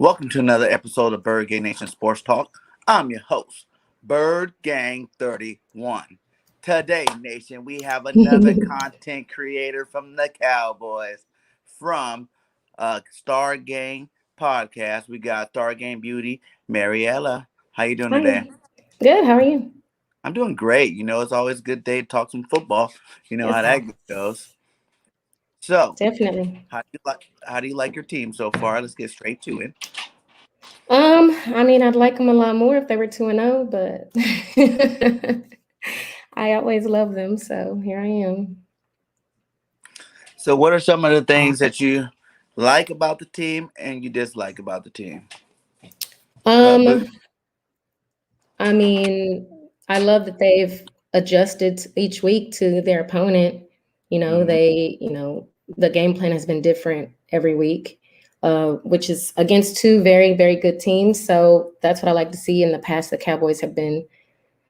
Welcome to another episode of Birdgang Nation Sports Talk. I'm your host, Birdgang 31. Today, Nation, we have another content creator from the Cowboys, from Star Gang Podcast. We got Star Gang Beauty, Mariella. How you doing today? Hi. Good. How are you? I'm doing great. It's always a good day to talk some football. You know how Yes, that goes. So, definitely. how do you like your team so far? Let's get straight to it. I'd like them a lot more if they were 2-0, but I always love them, so here I am. So, what are some of the things that you like about the team and you dislike about the team? But Um, I mean, I love that they've adjusted each week to their opponent. mhm. The game plan has been different every week, which is against two very, very good teams. So that's what I like to see. In the past, the Cowboys have been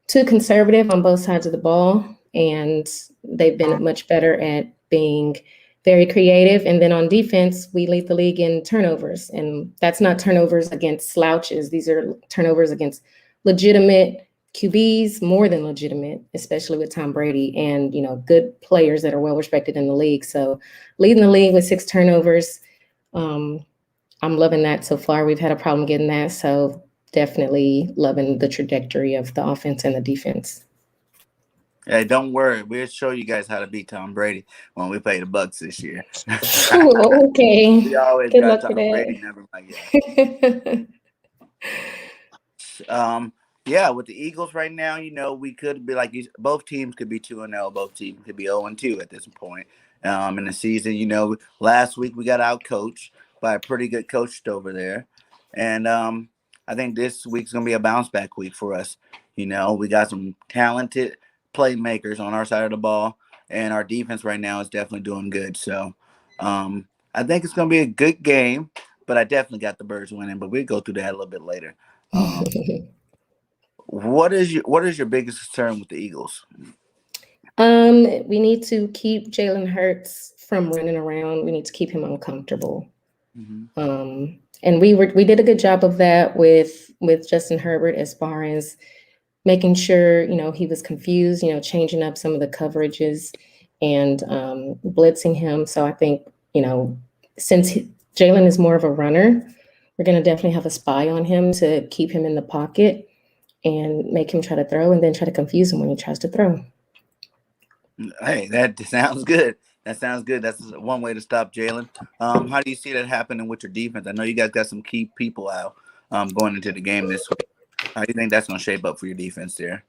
too conservative on both sides of the ball, and they've been much better at being very creative. And then on defense, we lead the league in turnovers, and that's not turnovers against slouches. These are turnovers against legitimate QBs, more than legitimate, especially with Tom Brady and good players that are well respected in the league. So leading the league with 6 turnovers, um, I'm loving that so far. We've had a problem getting that, so definitely loving the trajectory of the offense and the defense. Hey, don't worry. We'll show you guys how to beat Tom Brady when we play the Bucks this year. Okay, We always good got luck with Tom Brady that. number one. Yeah. Um, yeah, with the Eagles right now, we could be like both teams could be 2-0, both teams could be 0-2 at this point. In the season, last week we got out coached by a pretty good coach over there. And I think this week's gonna be a bounce back week for us. We got some talented playmakers on our side of the ball, and our defense right now is definitely doing good. So I think it's gonna be a good game, but I definitely got the Birds winning, but we'll go through that a little bit later. Um, what is your biggest concern with the Eagles? We need to keep Jalen Hurts from running around. We need to keep him uncomfortable. Hmm. And we did a good job of that with Justin Herbert, as far as making sure he was confused, changing up some of the coverages and blitzing him. So I think since Jalen is more of a runner, we're going to definitely have a spy on him to keep him in the pocket and make him try to throw, and then try to confuse him when he tries to throw. Hey, that sounds good. That sounds good. That's one way to stop Jalen. How do you see that happening with your defense? I know you guys got some key people out going into the game this week. How do you think that's going to shape up for your defense there?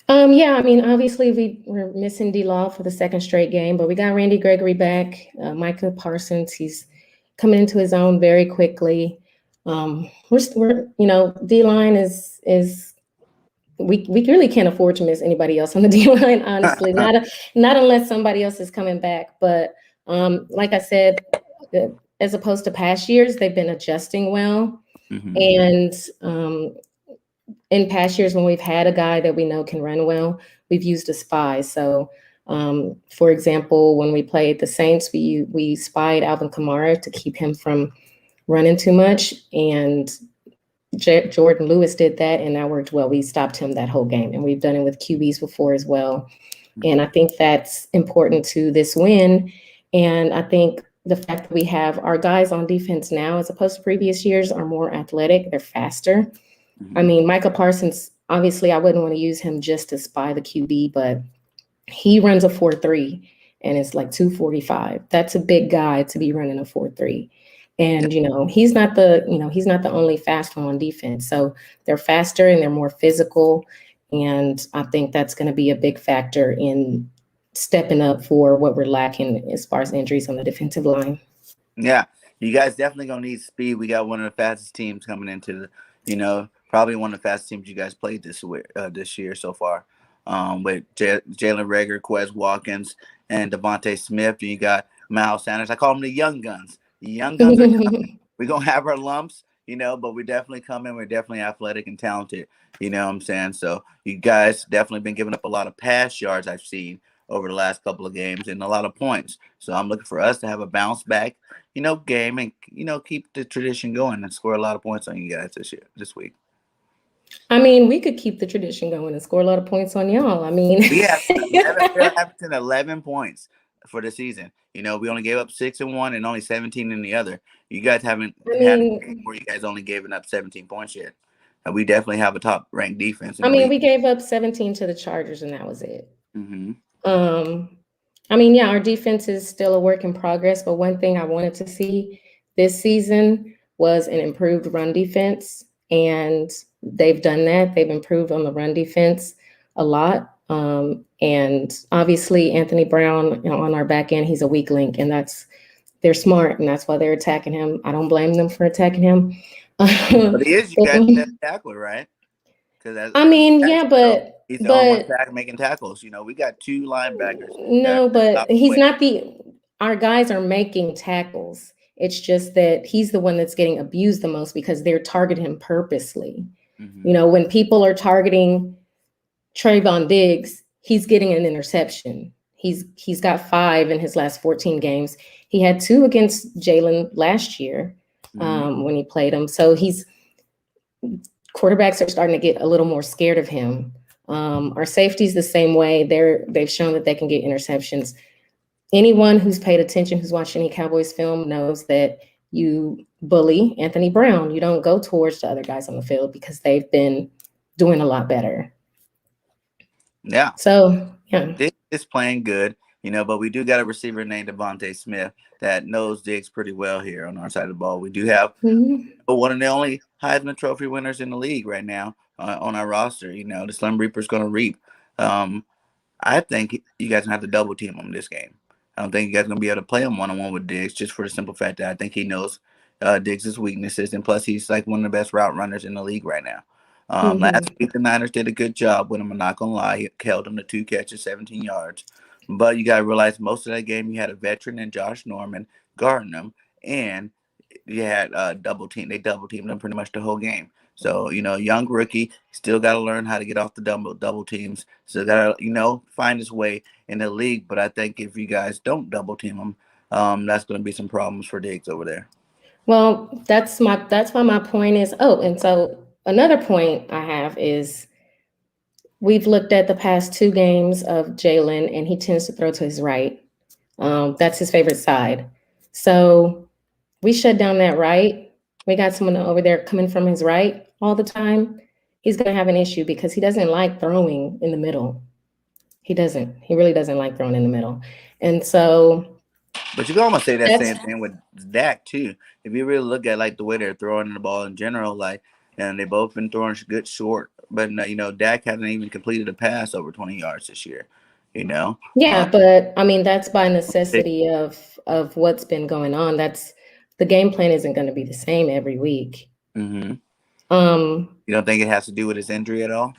Yeah, obviously we're missing D-Law for the second straight game, but we got Randy Gregory back. Micah Parsons, he's coming into his own very quickly. We're D-line is we really can't afford to miss anybody else on the D-line, honestly. Not unless somebody else is coming back. But like I said, as opposed to past years, they've been adjusting well. Hmm. And in past years, when we've had a guy that we know can run well, we've used a spy. So, for example, when we played the Saints, we spied Alvin Kamara to keep him from running too much, and Jordan Lewis did that, and that worked well. We stopped him that whole game, and we've done it with QBs before as well. And I think that's important to this win. And I think the fact that we have our guys on defense now, as opposed to previous years, are more athletic. They're faster. Hmm. Micah Parsons, obviously, I wouldn't want to use him just to spy the QB, but he runs a 4.3 and it's like 245. That's a big guy to be running a 4.3. And he's not the only fast one on defense. So they're faster and they're more physical. And I think that's going to be a big factor in stepping up for what we're lacking as far as injuries on the defensive line. Yeah, you guys definitely gonna need speed. We got one of the fastest teams coming into probably one of the fastest teams you guys played this year so far. With Jalen Rager, Quez Watkins, and Devontae Smith. And you got Miles Sanders. I call them the young guns. The young guns are coming. We're gonna have our lumps, but we're definitely coming. We're definitely athletic and talented. You know what I'm saying? So you guys definitely been giving up a lot of pass yards I've seen. over the last couple of games and a lot of points. So I'm looking for us to have a bounce back, game and keep the tradition going and score a lot of points on you guys this week. I mean, we could keep the tradition going and score a lot of points on y'all. I mean, we're averaging 11 points for the season. We only gave up 6 in one and only 17 in the other. You guys haven't had a game where you guys only given up 17 points yet. And we definitely have a top ranked defense. We gave up 17 to the Chargers and that was it. Mm-hmm. Our defense is still a work in progress, but one thing I wanted to see this season was an improved run defense, and they've done that. They've improved on the run defense a lot. And obviously Anthony Brown, on our back end, he's a weak link, and they're smart, and that's why they're attacking him. I don't blame them for attacking him. But he is you guys that tackler, right? But he's the only one making tackles. We got 2 linebackers. No, but he's not our guys are making tackles. It's just that he's the one that's getting abused the most because they're targeting him purposely. Mm-hmm. When people are targeting Trayvon Diggs, he's getting an interception. He's got 5 in his last 14 games. He had 2 against Jalen last year when he played him. So quarterbacks are starting to get a little more scared of him. Our safety's the same way. They've shown that they can get interceptions. Anyone who's paid attention, who's watched any Cowboys film, knows that you bully Anthony Brown. You don't go towards the other guys on the field because they've been doing a lot better. Yeah. So, yeah. Diggs is playing good, but we do got a receiver named Devontae Smith that knows Diggs pretty well here on our side of the ball. We do have one of the only Heisman Trophy winners in the league right now on our roster. The Slim Reaper's going to reap. I think you guys going to have to double team him this game. I don't think you guys are going to be able to play him one-on-one with Diggs just for the simple fact that I think he knows Diggs' weaknesses, and plus he's like one of the best route runners in the league right now. Last week, the Niners did a good job with him. I'm not going to lie. He held him to 2 catches, 17 yards. But you got to realize most of that game, you had a veteran in Josh Norman guarding him, and you had double team. They double teamed him pretty much the whole game. So, young rookie, still got to learn how to get off the double teams. So, got to, find his way in the league. But I think if you guys don't double team him, that's going to be some problems for Diggs over there. Well, that's why my point is, and so another point I have is we've looked at the past 2 games of Jalen, and he tends to throw to his right. That's his favorite side. So we shut down that right. We got someone over there coming from his right all the time. He's going to have an issue because he doesn't like throwing in the middle. He doesn't. He really doesn't like throwing in the middle. And so... But you can almost say that same thing with Dak, too. If you really look at, the way they're throwing the ball in general, and they both been throwing good short. But, Dak hasn't even completed a pass over 20 yards this year, Yeah, but, that's by necessity of what's been going on. The game plan isn't going to be the same every week. Mm-hmm. You don't think it has to do with his injury at all?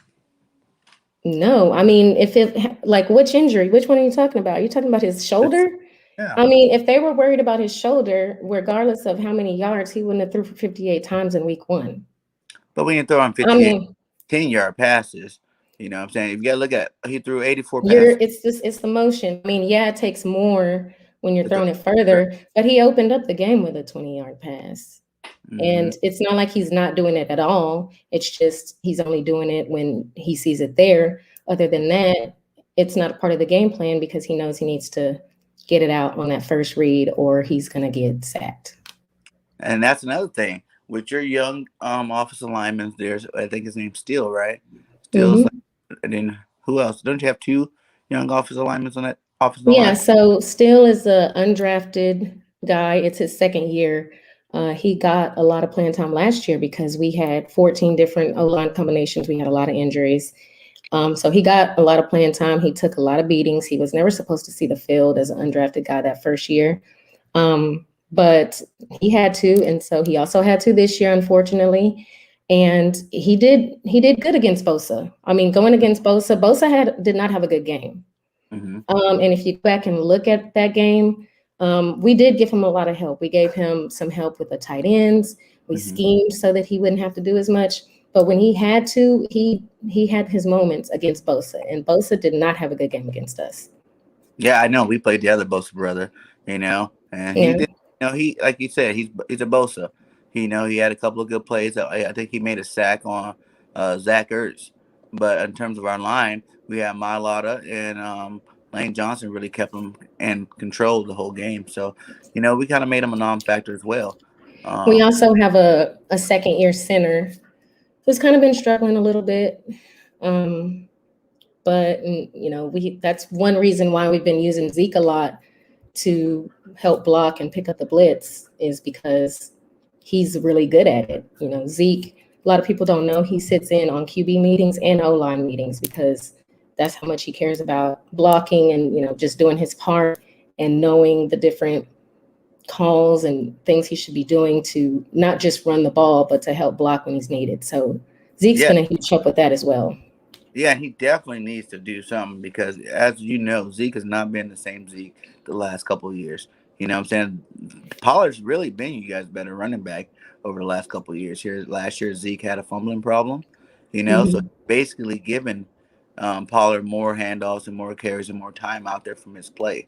No. Which injury? Which one are you talking about? Are you talking about his shoulder? Yeah. If they were worried about his shoulder, regardless of how many yards, he wouldn't have threw for 58 times in week 1. But we can throw on 58 10-yard passes. You know what I'm saying? If you got to look at, he threw 84 passes. It's the motion. It takes more when you're throwing it further, but he opened up the game with a 20-yard pass. Mm-hmm. And it's not like he's not doing it at all. It's just he's only doing it when he sees it there. Other than that, it's not a part of the game plan because he knows he needs to get it out on that first read or he's going to get sacked. And that's another thing. With your young offensive linemen, I think his name's Steele, right? Steele's and then who else? Don't you have 2 young offensive linemen on that offensive line? Yeah, so Steele is an undrafted guy. It's his 2nd year. He got a lot of playing time last year because we had 14 different O-line combinations. We had a lot of injuries. So he got a lot of playing time. He took a lot of beatings. He was never supposed to see the field as an undrafted guy that first year. But he had to, and so he also had to this year, unfortunately. And he did good against Bosa. Going against Bosa did not have a good game. Mm-hmm. And if you go back and look at that game, we did give him a lot of help. We gave him some help with the tight ends. We schemed so that he wouldn't have to do as much. But when he had to, he had his moments against Bosa, and Bosa did not have a good game against us. Yeah, I know. We played the other Bosa brother, and he Yeah. did. He like you said, he's a Bosa. He had a couple of good plays. I think he made a sack on Zach Ertz. But in terms of our line, we had Mailata and Lane Johnson really kept him in control the whole game. So, we kind of made him a non-factor as well. We Um, also have a second year center who's kind of been struggling a little bit. Um, but we that's one reason why we've been using Zeke a lot to help block and pick up the blitz is because he's really good at it. Zeke, a lot of people don't know he sits in on QB meetings and O-line meetings because that's how much he cares about blocking and just doing his part and knowing the different calls and things he should be doing to not just run the ball but to help block when he's needed. So Zeke's yeah, going to huge up with that as well. Yeah, he definitely needs to do something because, as you know, Zeke has not been the same Zeke the last couple of years. You know what I'm saying? Pollard's really been you guys' better running back over the last couple of years. Here, last year, Zeke had a fumbling problem, so Mhm. basically giving Pollard more handoffs and more carries and more time out there from his play.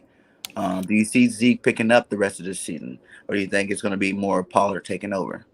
Do you see Zeke picking up the rest of the season, or do you think it's going to be more Pollard taking over?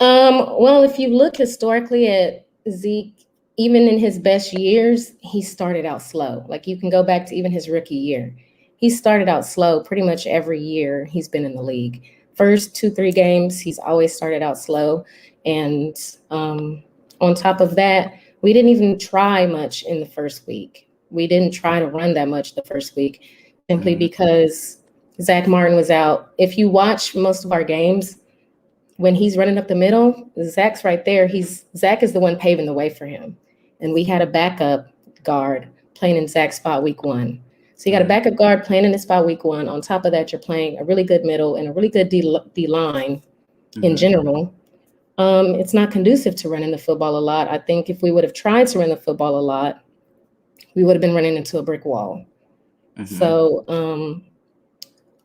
Well, if you look historically at Zeke, even in his best years, he started out slow. Like you can go back to even his rookie year. He started out slow pretty much every year he's been in the league. First 2, 3 games, he's always started out slow. And on top of that, we didn't even try much in the first week. We didn't try to run that much the first week simply Mm-hmm. because Zach Martin was out. If you watch most of our games, when he's running up the middle, Zach's right there. Zach is the one paving the way for him. And we had a backup guard playing in Zach's spot week 1. So you got a Mm-hmm. backup guard playing in his spot week 1. On top of that, you're playing a really good middle and a really good D line in Mm-hmm. general. It's not conducive to running the football a lot. I think if we would have tried to run the football a lot, we would have been running into a brick wall. Mm-hmm. So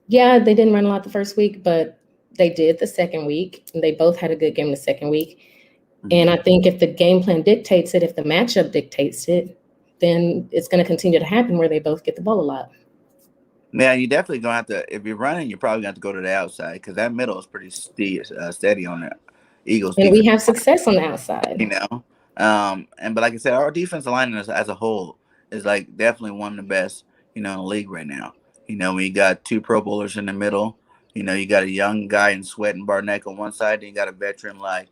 yeah, they didn't run a lot the first week, but they did the second week. And they both had a good game the second week. And Mm-hmm. I think if the game plan dictates it, if the matchup dictates it, then it's going to continue to happen where they both get the ball a lot. Yeah, you definitely gonna have to. If you're running, you're probably gonna have to go to the outside because that middle is pretty steady on the Eagles And we defense. have success on the outside. You know, but like I said, our defensive line as a whole is like definitely one of the best. In the league right now. We got two Pro Bowlers in the middle. You got a young guy in Sweat and Barnett on one side, then you got a veteran like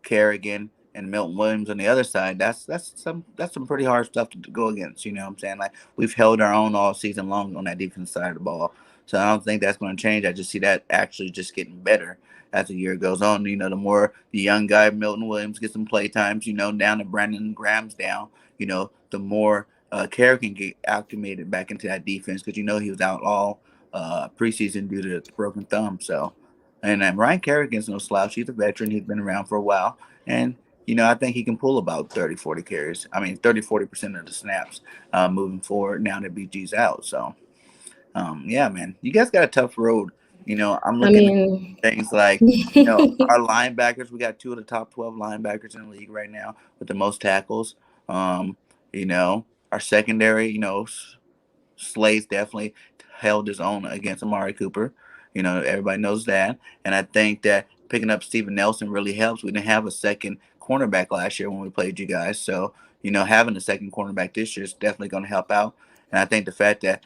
Kerrigan and Milton Williams on the other side. That's some pretty hard stuff to go against. You know what I'm saying? Like we've held our own all season long on that defense side of the ball. So I don't think that's going to change. I just see that actually just getting better as the year goes on. The more the young guy Milton Williams gets some play times, down to Brandon Graham's down, the more Kerr can get acclimated back into that defense because he was out all preseason due to the broken thumb. So, and Ryan Kerrigan's no slouch. He's a veteran. He's been around for a while, and I think he can pull about 30, 40 carries. I mean, 30, 40% of the snaps moving forward now that BG's out. So, yeah, man, you guys got a tough road. I'm I looking at mean, things like, our linebackers. We got two of the top 12 linebackers in the league right now with the most tackles. Um, our secondary, Slade's definitely held his own against Amari Cooper. Everybody knows that. And I think that picking up Steven Nelson really helps. We didn't have a second cornerback last year when we played you guys. So, having a second cornerback this year is definitely going to help out. And I think the fact that,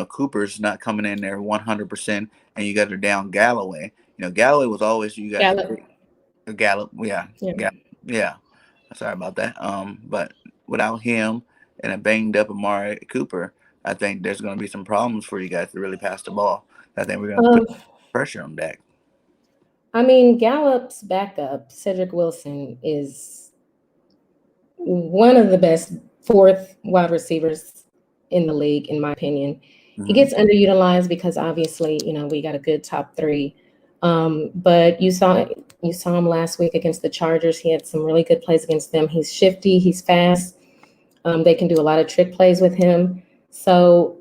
Cooper's not coming in there 100% and you guys are down Galloway. Galloway was always you guys' Gallup. Gallup. Yeah. Yeah. Yeah. Sorry about that. But without him and a banged up Amari Cooper, I think there's going to be some problems for you guys to really pass the ball. I think we're going to put Um, pressure on Dak. I mean, Gallup's backup, Cedric Wilson, is one of the best fourth wide receivers in the league, in my opinion. He Mm-hmm. gets underutilized because obviously, we got a good top three. But you saw him last week against the Chargers. He had some really good plays against them. He's shifty, he's fast. They can do a lot of trick plays with him. So,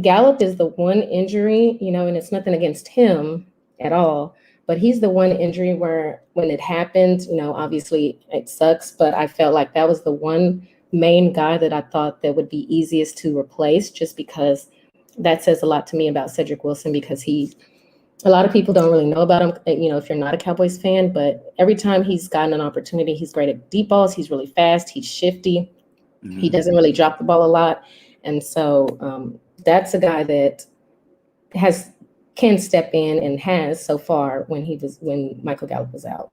Gallup is the one injury, and it's nothing against him at all, but he's the one injury where when it happened, obviously it sucks, but I felt like that was the one main guy that I thought that would be easiest to replace, just because that says a lot to me about Cedric Wilson, because a lot of people don't really know about him, if you're not a Cowboys fan, but every time he's gotten an opportunity, he's great at deep balls. He's really fast. He's shifty. He doesn't really drop the ball a lot. And so that's a guy that can step in and has so far when Michael Gallup was out.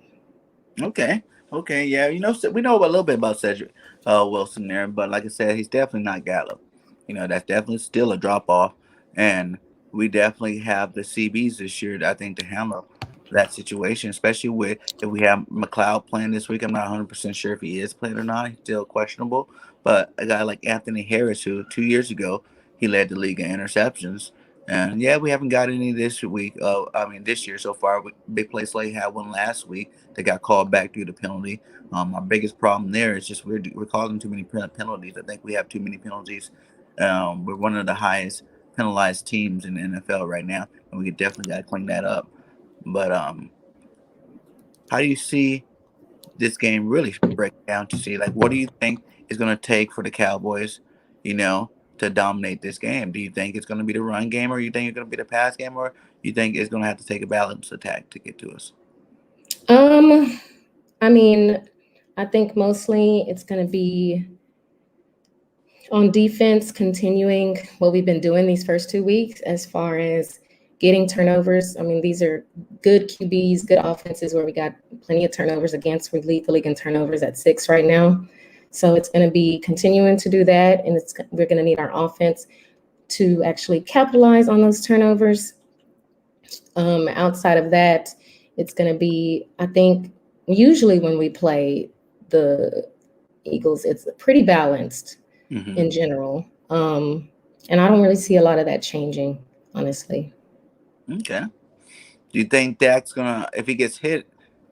Okay. Okay. Yeah. We know a little bit about Cedric Wilson there, but like I said, he's definitely not Gallup. That's definitely still a drop off, and we definitely have the CBs this year, I think, to handle that situation, especially with if we have McLeod playing this week. I'm not 100% sure if he is playing or not. He's still questionable. But a guy like Anthony Harris, who 2 years ago he led the league in interceptions, and yeah, we haven't got any this week. This year so far. Big Play Slay had one last week that got called back due to penalty. Our biggest problem there is just we're causing too many penalties. I think we have too many penalties. We're one of the highest penalized teams in the NFL right now, and we definitely got to clean that up. But how do you see this game really break down to see, like, what do you think is going to take for the Cowboys, to dominate this game? Do you think it's going to be the run game, or you think it's going to be the pass game, or you think it's going to have to take a balanced attack to get to us? I think mostly it's going to be on defense, continuing what we've been doing these first 2 weeks as far as getting turnovers. These are good QBs, good offenses where we got plenty of turnovers against. We lead the league in turnovers at 6 right now. So it's going to be continuing to do that, and we're going to need our offense to actually capitalize on those turnovers. Outside of that, it's going to be, I think, usually when we play the Eagles, it's pretty balanced in general. And I don't really see a lot of that changing, honestly. Okay. Do you think Dak's gonna, if he gets hit,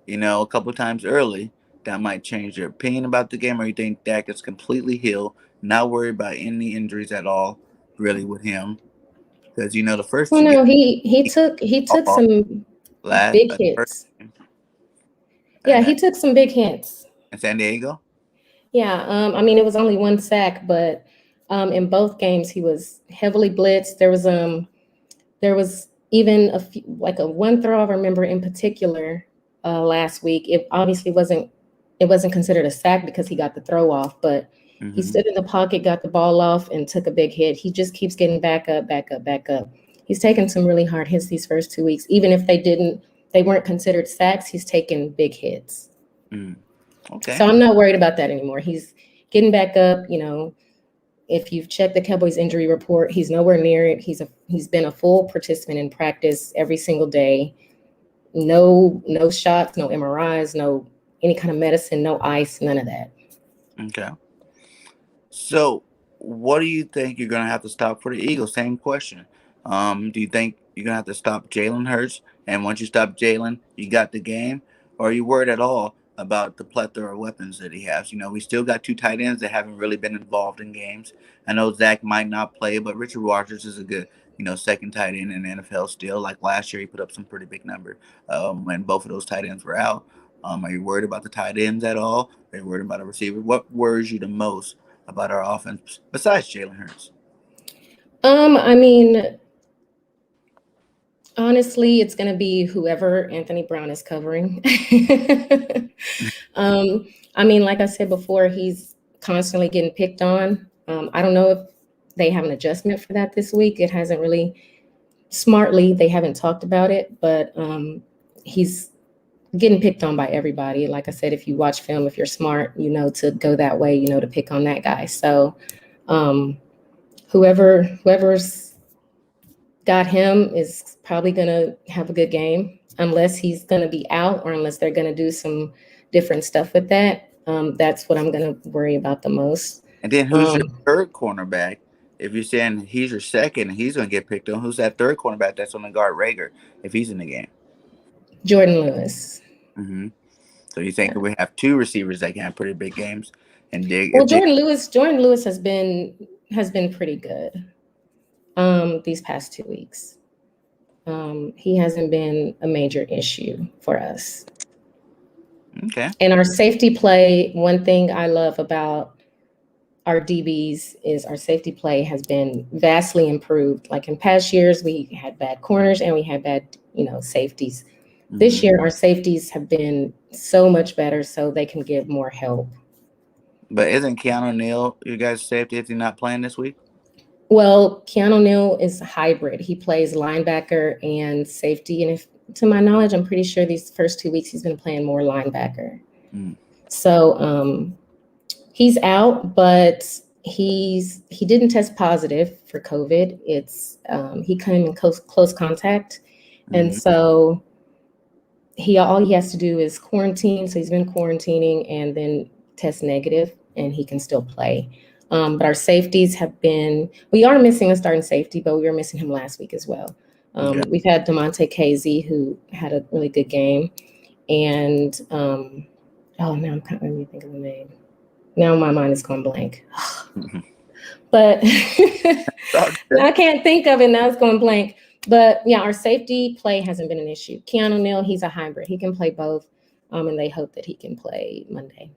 a couple times early, that might change your opinion about the game, or you think Dak is completely healed, not worried about any injuries at all, really, with him? Because the first Well, two games no, he took some last big first hits. game, Yeah, and he took some big hits. in San Diego. Yeah, it was only one sack, but in both games he was heavily blitzed. There was even a few, like a one throw I remember in particular last week. It obviously wasn't considered a sack because he got the throw off, but he stood in the pocket, got the ball off, and took a big hit. He just keeps getting back up, back up, back up. He's taken some really hard hits these first 2 weeks. Even if they weren't considered sacks, he's taken big hits. Okay. So I'm not worried about that anymore. He's getting back up. If you've checked the Cowboys injury report, he's nowhere near it. He's been a full participant in practice every single day. No shots, no MRIs, no any kind of medicine, no ice, none of that. Okay. So, what do you think you're gonna have to stop for the Eagles? Same question. Do you think you're gonna have to stop Jalen Hurts? And once you stop Jalen, you got the game? Or are you worried at all about the plethora of weapons that he has? We still got 2 tight ends that haven't really been involved in games. I know Zach might not play, but Richard Rodgers is a good, second tight end in the NFL still. Like last year, he put up some pretty big number when both of those tight ends were out. Are you worried about the tight ends at all? Are you worried about a receiver? What worries you the most about our offense besides Jalen Hurts? Honestly, it's going to be whoever Anthony Brown is covering. Like I said before, he's constantly getting picked on. I don't know if they have an adjustment for that this week. It hasn't really smartly, they haven't talked about it, but he's getting picked on by everybody. Like I said, if you watch film, if you're smart, to go that way, to pick on that guy. So whoever's got him is probably going to have a good game, unless he's going to be out or unless they're going to do some different stuff with that. That's what I'm going to worry about the most. And then who's your third cornerback? If you're saying he's your second and he's going to get picked on, who's that third cornerback that's going to guard Rager if he's in the game? Jordan Lewis. So you think we have 2 receivers that can have pretty big games? And Jordan Lewis has been pretty good these past 2 weeks. He hasn't been a major issue for us. Okay. And our safety play, one thing I love about our DBs is our safety play has been vastly improved. Like in past years, we had bad corners and we had bad, safeties. This year, our safeties have been so much better, so they can give more help. But isn't Keanu Neal you guys' safety if he's not playing this week? Well, Keanu Neal is a hybrid. He plays linebacker and safety, and if to my knowledge, I'm pretty sure these first 2 weeks he's been playing more linebacker. So he's out, but he didn't test positive for COVID. It's he came in close contact, and so all he has to do is quarantine. So he's been quarantining and then test negative, and he can still play. But our safeties we are missing a starting safety, but we were missing him last week as well. We've had DeMonte Casey, who had a really good game, and now I'm kind of, let me think of the name. Now my mind is going blank. But I can't think of it. Now it's going blank. But yeah, our safety play hasn't been an issue. Keanu Neal, he's a hybrid. He can play both, and they hope that he can play Monday.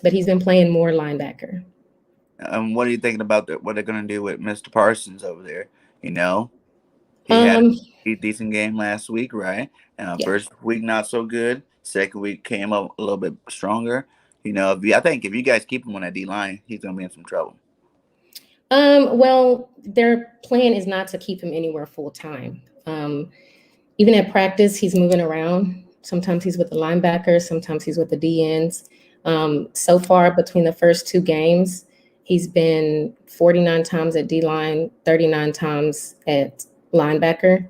But he's been playing more linebacker. What are you thinking about what they're going to do with Mr. Parsons over there? He had a decent game last week, right? First week not so good. Second week came up a little bit stronger. I think if you guys keep him on that D line, he's going to be in some trouble. Well, their plan is not to keep him anywhere full time. Even at practice, he's moving around. Sometimes he's with the linebackers, sometimes he's with the DNs. So far, between the first 2 games, he's been 49 times at D-line, 39 times at linebacker.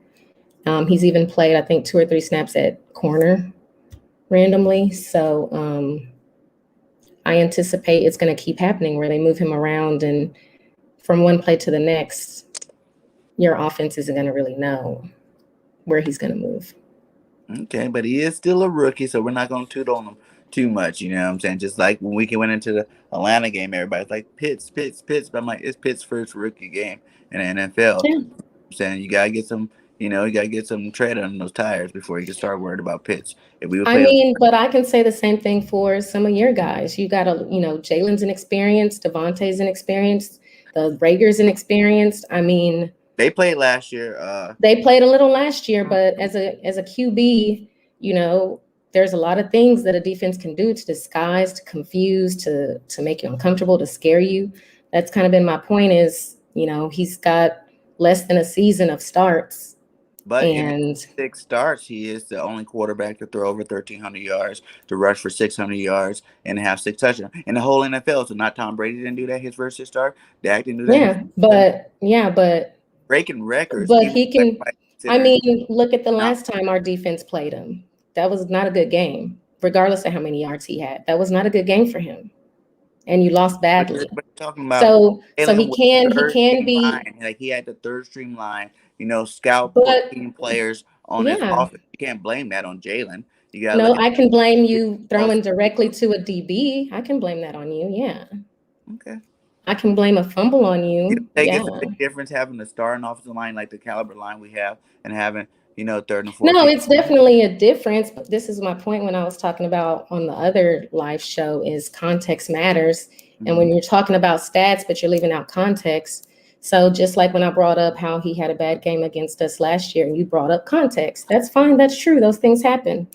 He's even played, I think, 2 or 3 snaps at corner randomly. So I anticipate it's going to keep happening where they move him around, and from one play to the next, your offense isn't going to really know where he's going to move. Okay, but he is still a rookie, so we're not going to toot on him too much, you know what I'm saying? Just like when we went into the Atlanta game, everybody's like, Pitts. But I'm like, it's Pitts' first rookie game in the NFL. Yeah. I'm saying you got to get some tread on those tires before you can start worried about Pitts. But I can say the same thing for some of your guys. You got Jalen's inexperienced, Devontae's inexperienced, the Rager's inexperienced. They played last year. They played a little last year, but as a QB, there's a lot of things that a defense can do to disguise, to confuse, to make you uncomfortable, to scare you. That's kind of been my point is, he's got less than a season of starts. But in 6 starts, he is the only quarterback to throw over 1,300 yards, to rush for 600 yards, and have 6 touchdowns in the whole NFL. So not Tom Brady didn't do that his first start. Dak didn't do that. But breaking records. But he can. Look at the last time our defense played him. That was not a good game, regardless of how many yards he had. That was not a good game for him, and you lost badly. But talking about so he can be line. Like he had the third stream line. Scout 14 players on this offense. You can't blame that on Jalen. I can blame you throwing directly to a DB. I can blame that on you. Yeah. Okay. I can blame a fumble on you. You think it's a big difference having a starting offensive line like the caliber line we have and having, 3rd and 4th? No, it's definitely a difference. But this is my point when I was talking about on the other live show is context matters. Mm-hmm. And when you're talking about stats, but you're leaving out context. So just like when I brought up how he had a bad game against us last year and you brought up context, that's fine. That's true. Those things happen.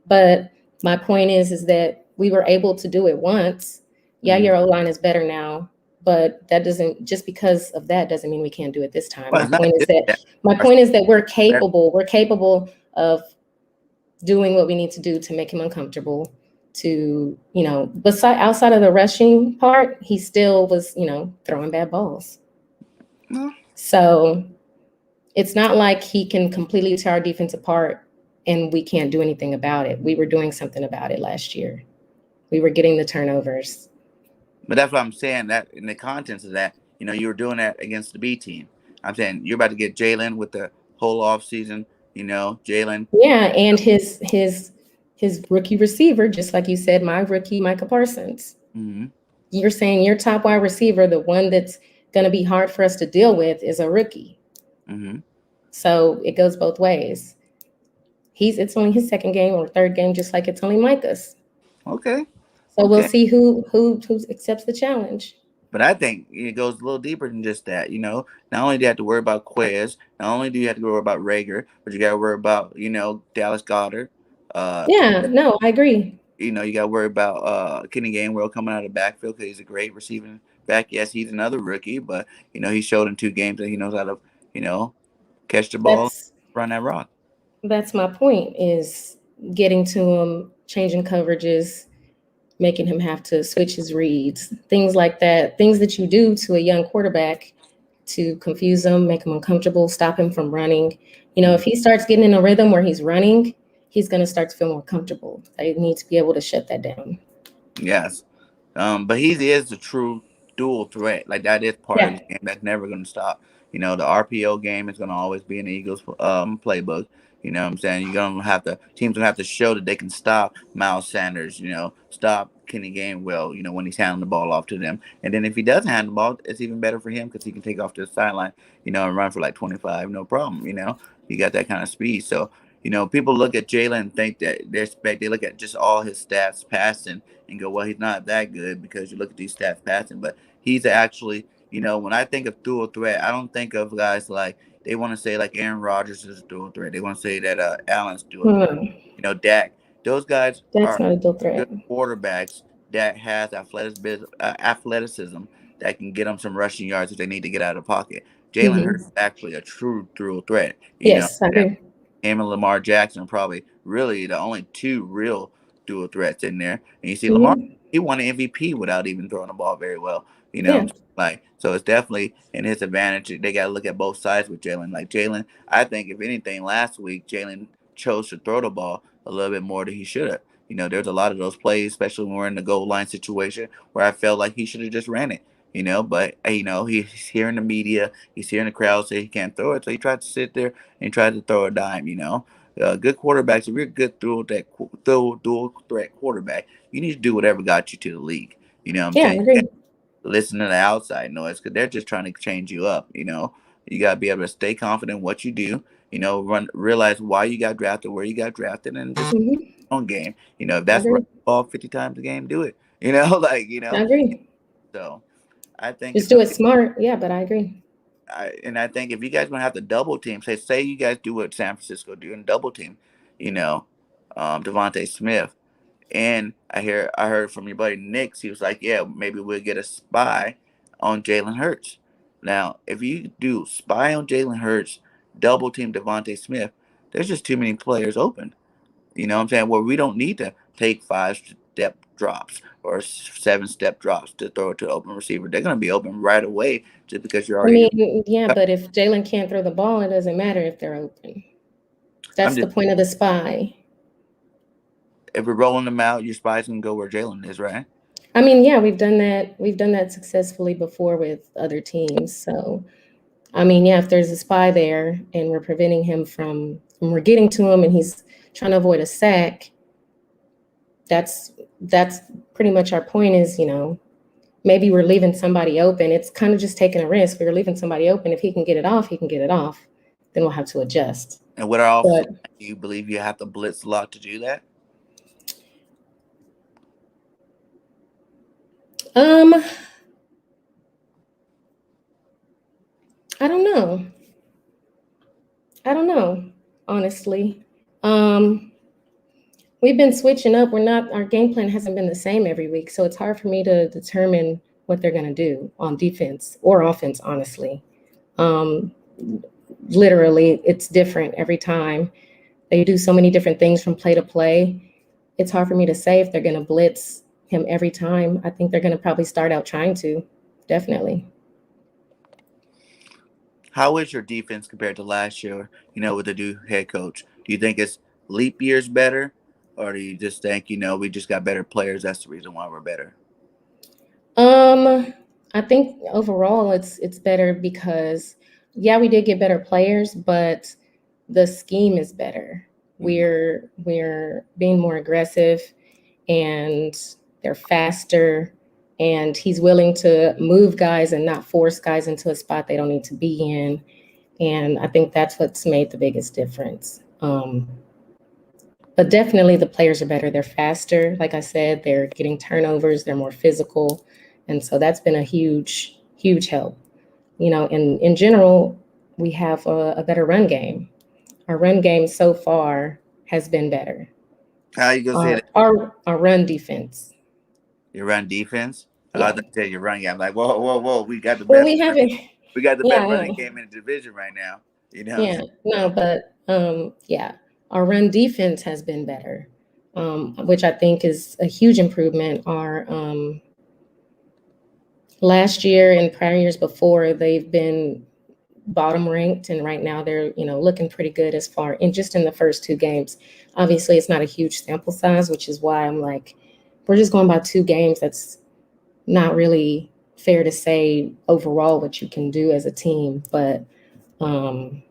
But my point is that we were able to do it once. Yeah, your O-line is better now. But that just because of that doesn't mean we can't do it this time. My point is that we're capable. We're capable of doing what we need to do to make him uncomfortable. Outside of the rushing part, he still was, throwing bad balls. Mm. So it's not like he can completely tear our defense apart and we can't do anything about it. We were doing something about it last year. We were getting the turnovers. But that's what I'm saying, that in the contents of that, you were doing that against the B team. I'm saying you're about to get Jalen with the whole off season, Jalen. Yeah, and his rookie receiver, just like you said, my rookie, Micah Parsons. Mm-hmm. You're saying your top wide receiver, the one that's going to be hard for us to deal with, is a rookie. Mm-hmm. So it goes both ways. It's only his 2nd game or 3rd game, just like it's only Micah's. Okay. So we'll see who accepts the challenge. But I think it goes a little deeper than just that. Not only do you have to worry about Quez, not only do you have to worry about Rager, but you got to worry about Dallas Goddard. Yeah, no, I agree. You got to worry about Kenny Gainwell coming out of the backfield because he's a great receiving back. Yes, he's another rookie, but he showed in 2 games that he knows how to catch the ball, That's run that rock. that's my point, is getting to him, changing coverages, making him have to switch his reads, things like that, things that you do to a young quarterback to confuse him, make him uncomfortable, stop him from running. If he starts getting in a rhythm where he's running, he's going to start to feel more comfortable. They need to be able to shut that down. Yes. But he is the true dual threat. Like that is part of Yeah. his game. That's never going to stop. The RPO game is going to always be in the Eagles playbook. You know what I'm saying? You're going to have to, teams going to have to show that they can stop Miles Sanders, stop Kenny Gainwell, when he's handing the ball off to them. And then if he doesn't hand the ball, it's even better for him because he can take off to the sideline, and run for like 25, no problem. You got that kind of speed. So, people look at Jalen and think that they look at just all his stats passing and go, well, he's not that good because you look at these stats passing, but he's actually, when I think of dual threat, I don't think of guys like they want to say like Aaron Rodgers is a dual threat. They want to say that Allen's dual threat. Hmm. Dak. Those guys That's are not a dual threat. good quarterbacks that has athleticism that can get them some rushing yards if they need to get out of the pocket. Jalen Hurts is actually a true dual threat. Yes, I agree. Him and Lamar Jackson are probably really the only 2 real dual threats in there. And you see Lamar, Hmm. he won an MVP without even throwing the ball very well. Yeah. Like, so it's definitely in his advantage. They got to look at both sides with Jalen. Like Jalen, I think if anything, last week Jalen chose to throw the ball a little bit more than he should have. There's a lot of those plays, especially when we're in the goal line situation, where I felt like he should have just ran it. But he's hearing the media, he's hearing the crowd say he can't throw it, so he tried to sit there and tried to throw a dime. Good quarterbacks. If you're a good dual threat quarterback, you need to do whatever got you to the league. You know what I'm Yeah, I saying? agree. Listen to the outside noise because they're just trying to change you up. You got to be able to stay confident in what you do. Realize why you got drafted, where you got drafted, and just Hmm. on game. If I that's agree. running the ball 50 times a game, do it. I agree. So I think Just it's do gonna it smart. Yeah, but I agree. I think if you guys gonna have to double team, say you guys do what San Francisco do and double team, you know, Devontae Smith, and I heard from your buddy Nick, he was like, yeah, maybe we'll get a spy on Jalen Hurts. Now, if you do spy on Jalen Hurts, double team Devontae Smith, there's just too many players open. You know what I'm saying? Well, we don't need to take 5-step drops or 7-step drops to throw it to the open receiver. They're going to be open right away just because you're I already. mean, yeah, but if Jalen can't throw the ball, it doesn't matter if they're open. I'm That's the just point of the spy. if we're rolling them out, your spy's going to go where Jalen is, right? I mean, yeah, we've done that. We've done that successfully before with other teams. So, I mean, yeah, if there's a spy there and we're preventing him from when we're getting to him and he's trying to avoid a sack, that's pretty much our point is, maybe we're leaving somebody open. It's kind of just taking a risk. We're leaving somebody open. If he can get it off, he can get it off. Then we'll have to adjust. And with our offensive, But do you believe you have to blitz a lot to do that? um, I don't know. I don't know, honestly. Um, we've been switching up. Our game plan hasn't been the same every week. So it's hard for me to determine what they're going to do on defense or offense, honestly. Um, literally, it's different every time. They do so many different things from play to play. It's hard for me to say if they're going to blitz him every time. I think they're going to probably start out trying to, definitely. How is your defense compared to last year, with the new head coach? Do you think it's leap years better? Or do you just think, we just got better players? That's the reason why we're better. I think overall it's better because yeah, we did get better players, but the scheme is better. Mm-hmm. We're being more aggressive and they're faster and he's willing to move guys and not force guys into a spot they don't need to be in. And I think that's what's made the biggest difference. But definitely the players are better. They're faster. Like I said, they're getting turnovers. They're more physical. And so that's been a huge, huge help. And in general, we have a better run game. Our run game so far has been better. How you gonna say that? Our run defense. You run defense? I Yeah. thought you said you run game. I'm like, whoa, whoa, whoa. We got the Well, best we haven't. we got the best Yeah, running yeah, game in the division right now. You know what I'm yeah. saying? No, but yeah, our run defense has been better, which I think is a huge improvement. Our last year and prior years before, they've been bottom ranked, and right now they're looking pretty good as far in just in the first two games. Obviously, it's not a huge sample size, which is why I'm like, we're just going by two games. That's not really fair to say overall what you can do as a team, but um,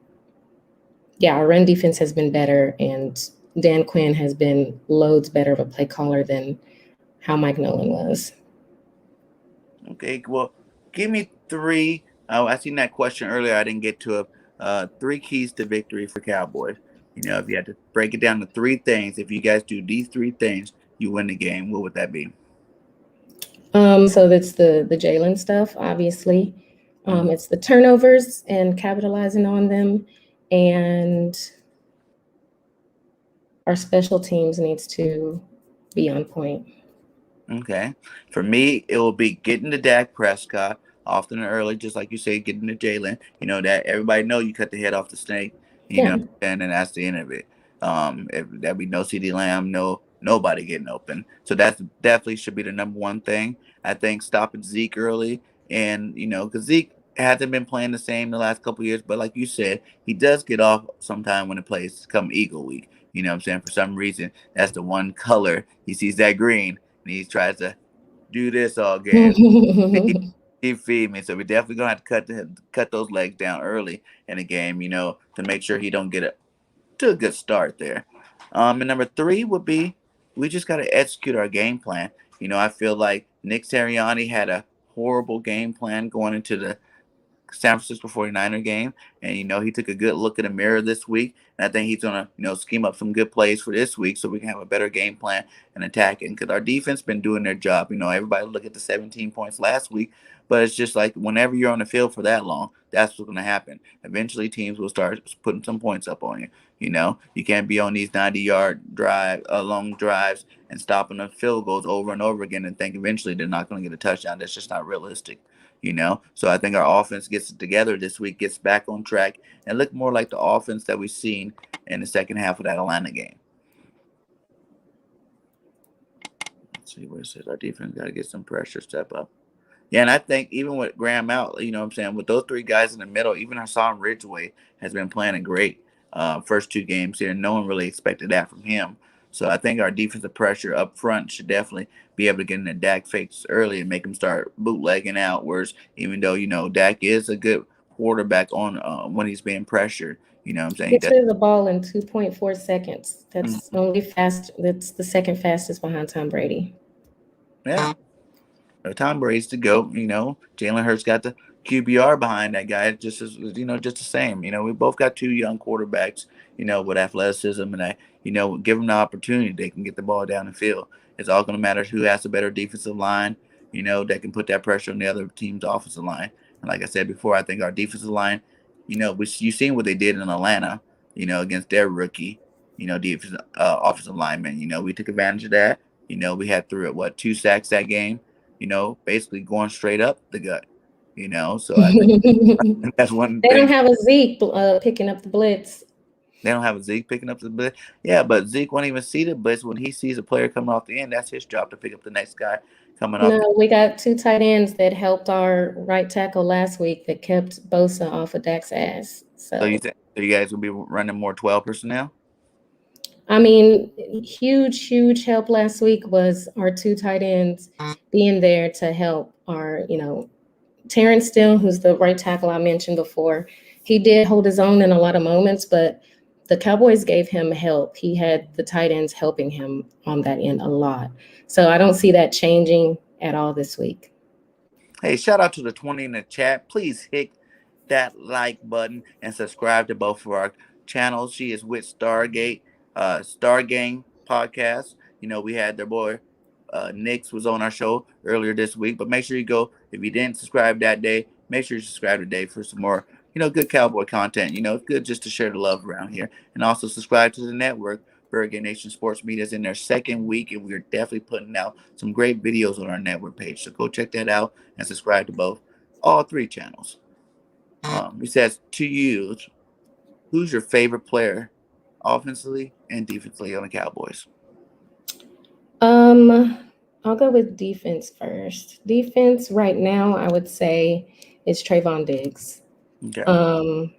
yeah, our run defense has been better, and Dan Quinn has been loads better of a play caller than how Mike Nolan was. Okay, well, give me three. I seen that question earlier. I didn't get to it. Three keys to victory for Cowboys. If you had to break it down to three things, if you guys do these three things, you win the game. What would that be? So that's the Jalen stuff, obviously. Mhm. It's the turnovers and capitalizing on them, and our special teams needs to be on point. Okay. For me, it will be getting to Dak Prescott often and early, just like you say, getting to Jalen. That everybody know you cut the head off the snake, Yeah. and then that's the end of it. If there'll be no CD Lamb, nobody getting open. So that's definitely should be the number one thing. I think stopping Zeke early, and because Zeke hasn't been playing the same the last couple of years, but like you said, he does get off sometime when it plays come Eagle Week. You know what I'm saying? For some reason, that's the one color he sees that green and he tries to do this all game. He feed me, so we definitely gonna have to cut those legs down early in the game, to make sure he don't get to a good start there. And number three would be we just got to execute our game plan. I feel like Nick Sirianni had a horrible game plan going into the San Francisco 49er game. And, he took a good look in the mirror this week. And I think he's going to, scheme up some good plays for this week so we can have a better game plan and attack it. Because our defense been doing their job. Everybody look at the 17 points last week. But it's just like whenever you're on the field for that long, that's what's going to happen. Eventually, teams will start putting some points up on you. You can't be on these 90-yard long drives and stopping the field goals over and over again and think eventually they're not going to get a touchdown. That's just not realistic. So I think our offense gets it together this week, gets back on track, and look more like the offense that we've seen in the second half of that Atlanta game. Let's see where it says our defense got to get some pressure, step up. Yeah, and I think even with Graham out, what I'm saying, with those three guys in the middle, even Hassan Ridgeway has been playing great first two games here. No one really expected that from him. So I think our defensive pressure up front should definitely be able to get in the Dak fakes early and make him start bootlegging out. Whereas even though, Dak is a good quarterback on when he's being pressured, what I'm saying? He Gets does. rid of the ball in 2.4 seconds. That's Mhm. only fast. That's the second fastest behind Tom Brady. Yeah. Tom Brady's the GOAT, Jalen Hurts got the QBR behind that guy, just as just the same. We both got two young quarterbacks, with athleticism and that, give them the opportunity, they can get the ball down the field. It's all gonna matter who has the better defensive line, that can put that pressure on the other team's offensive line. And like I said before, I think our defensive line, you seen what they did in Atlanta, against their rookie, defensive offensive lineman. We took advantage of that. We had two sacks that game, basically going straight up the gut, So I think that's one They don't thing. have a Zeke picking up the blitz. They don't have a Zeke picking up the blitz. Yeah, but Zeke won't even see the blitz when he sees a player coming off the end. That's his job to pick up the next guy coming off the. No, we got two tight ends that helped our right tackle last week that kept Bosa off of Dak's ass. So you So, think so you guys will be running more 12 personnel? I mean, huge, huge help last week was our two tight ends being there to help our, Terrence Steele, who's the right tackle I mentioned before. He did hold his own in a lot of moments, but the Cowboys gave him help. He had the tight ends helping him on that end a lot. So I don't see that changing at all this week. Hey, shout out to the 20 in the chat. Please hit that like button and subscribe to both of our channels. She is with Stargate, Stargang podcast. We had their boy Nix was on our show earlier this week. But make sure you go, if you didn't subscribe that day, make sure you subscribe today for some more, good Cowboy content. It's good just to share the love around here. And also subscribe to the network. Birdgang Nation Sports Media is in their second week, and we're definitely putting out some great videos on our network page. So go check that out and subscribe to all three channels. He says, to you, who's your favorite player offensively and defensively on the Cowboys? I'll go with defense first. Defense right now, I would say, is Trayvon Diggs. Okay.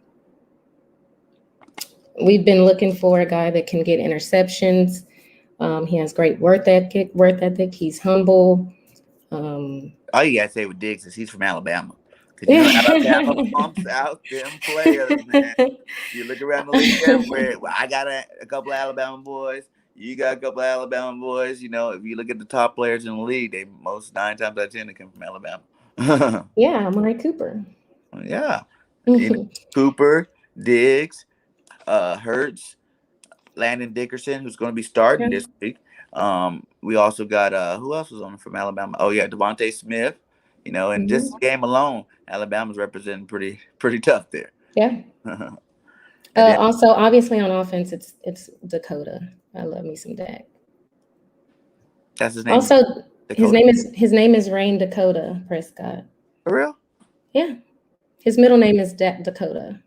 We've been looking for a guy that can get interceptions. He has great work ethic. He's humble. All you gotta say with Diggs is he's from Alabama, because Alabama pumps out them players, man. You look around the league everywhere. Well, I got a couple of Alabama boys. You got a couple of Alabama boys. If you look at the top players in the league, they most 9 times out of 10 they come from Alabama. Yeah, Amari Cooper. Yeah, Cooper, Diggs, Hurts, Landon Dickerson, who's going to be starting this week. We also got who else was on from Alabama? Oh yeah, Devontae Smith. And just game alone, Alabama's representing pretty tough there. Yeah. Also, obviously on offense, it's Dakota. I love me some Dak. That's his name. Also, his name is Rain Dakota Prescott. For real? Yeah. His middle name is Dakota.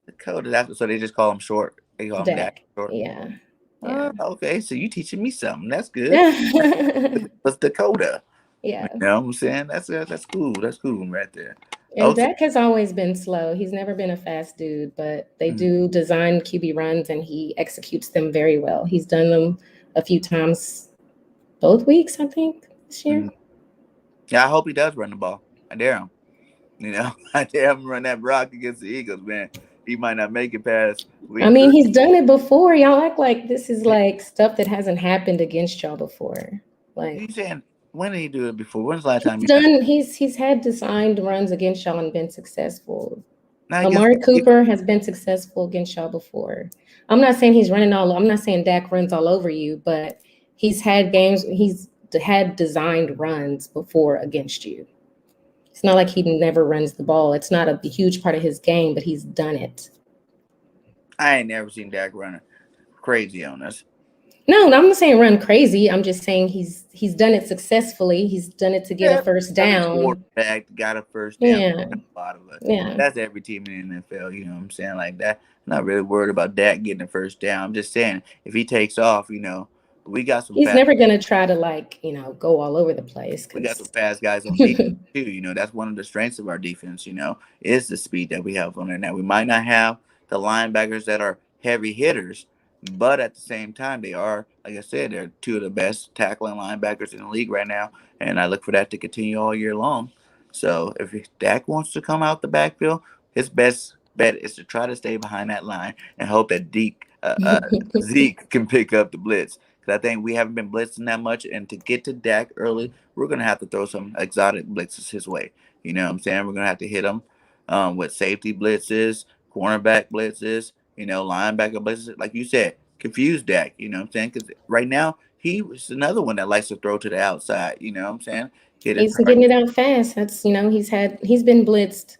Dakota. So they just call him short. They call him Dak short. Yeah. Okay, so you teaching me something. That's good. What's Dakota? Yeah. You know what I'm saying? That's cool. That's cool right there. And Dak has always been slow. He's never been a fast dude, but they do design QB runs and he executes them very well. He's done them a few times, both weeks, I think, this year. Yeah, I hope he does run the ball. I dare him. I dare him run that rock against the Eagles, man. He might not make it past week. I mean, he's done it before. Y'all act like this is like stuff that hasn't happened against y'all before. Like, he's saying, when did he do it before? When's the last time he's had designed runs against y'all and been successful. Amari Cooper has been successful against y'all before. I'm not saying he's running I'm not saying Dak runs all over you, but he's had designed runs before against you. It's not like he never runs the ball. It's not a huge part of his game, but he's done it. I ain't never seen Dak running crazy on us. No, I'm not saying run crazy. I'm just saying he's done it successfily. He's done it to get a first down. Quarterback got a first down. Yeah. A lot of us. Yeah. That's every team in the NFL. You know what I'm saying? Like that. I'm not really worried about Dak getting a first down. I'm just saying if he takes off, we got some. He's never gonna try to go all over the place. We got some fast guys on defense too. That's one of the strengths of our defense. Is the speed that we have on there. Now we might not have the linebackers that are heavy hitters, but at the same time, they are, like I said, they're two of the best tackling linebackers in the league right now, and I look for that to continue all year long. So if Dak wants to come out the backfield, his best bet is to try to stay behind that line and hope that Zeke can pick up the blitz. Because I think we haven't been blitzing that much, and to get to Dak early, we're going to have to throw some exotic blitzes his way. You know what I'm saying? We're going to have to hit him with safety blitzes, cornerback blitzes, linebacker blitzes. Like you said, confuse Dak, you know what I'm saying? Because right now, he was another one that likes to throw to the outside, you know what I'm saying? He's getting it out fast. That's, he's been blitzed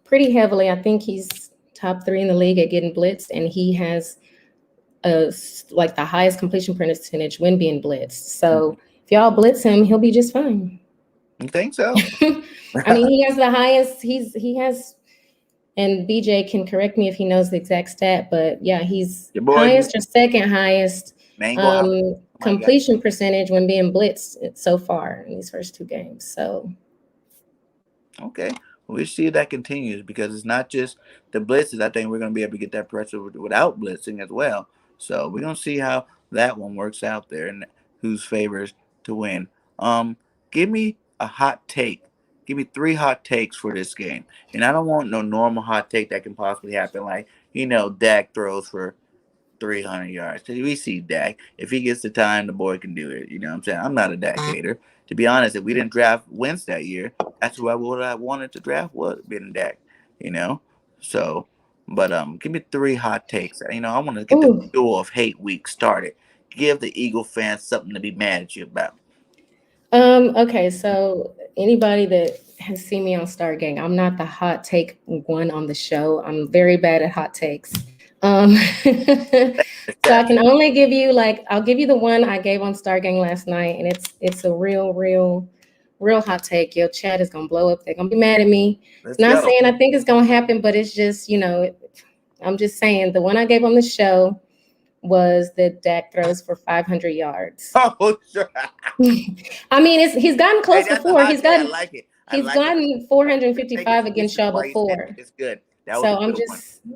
pretty heavily. I think he's top 3 in the league at getting blitzed, and he has the highest completion percentage when being blitzed. So if y'all blitz him, he'll be just fine. You think so? I mean, he has the highest. He has, and BJ can correct me if he knows the exact stat, but yeah, he's highest or second highest completion percentage when being blitzed so far in these first 2 games. So, okay. We'll see if that continues, because it's not just the blitzes. I think we're going to be able to get that pressure without blitzing as well. So we're going to see how that one works out there and who's favors to win. Give me a hot take. Give me 3 hot takes for this game. And I don't want no normal hot take that can possibly happen. Like, Dak throws for 300 yards. We see Dak. If he gets the time, the boy can do it. You know what I'm saying? I'm not a Dak hater. To be honest, if we didn't draft Wentz that year, that's who I would have wanted to draft, would have been Dak. So, but give me 3 hot takes. I want to get the duel of hate week started. Give the Eagle fans something to be mad at you about. Okay, so anybody that has seen me on Stargang, I'm not the hot take one on the show. I'm very bad at hot takes. So I can only give you I'll give you the one I gave on Stargang last night, and it's a real hot take. Your chat is gonna blow up. They're gonna be mad at me. Let's Not go. saying I think it's gonna happen, but it's just, I'm just saying the one I gave on the show was that Dak throws for 500 yards. Oh, sure. I mean, he's gotten Hey, close that's a before. hot take. I like it. I He's like it. gotten Take his 455 against reasons y'all why he said it. before. It's good. That was a So good one.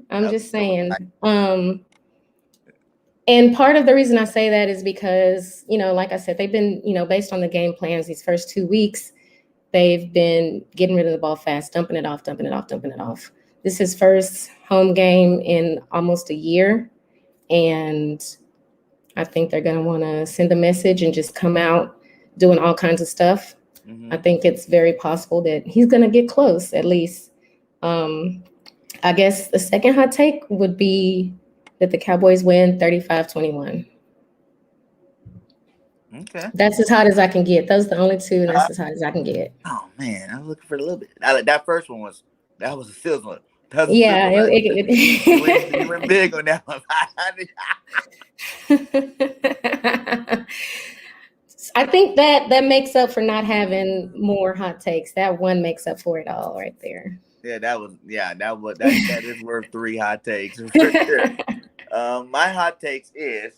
I'm That was just a good one. saying. And part of the reason I say that is because, like I said, they've been, based on the game plans these first 2 weeks, they've been getting rid of the ball fast, dumping it off, dumping it off, dumping it off. This is his first home game in almost a year. And I think they're going to want to send a message and just come out doing all kinds of stuff. I think it's very possible that he's going to get close, at least. I guess the second hot take would be that the Cowboys win 35-21. Okay. That's as hot as I can get. Those are the only two, and that's as hot as I can get. Oh man, I was looking for a little bit. That first one was a sizzler. That was a Yeah, sizzler. You went big on that one. I think that makes up for not having more hot takes. That one makes up for it all right there. Yeah, that is worth 3 hot takes for sure. My hot takes is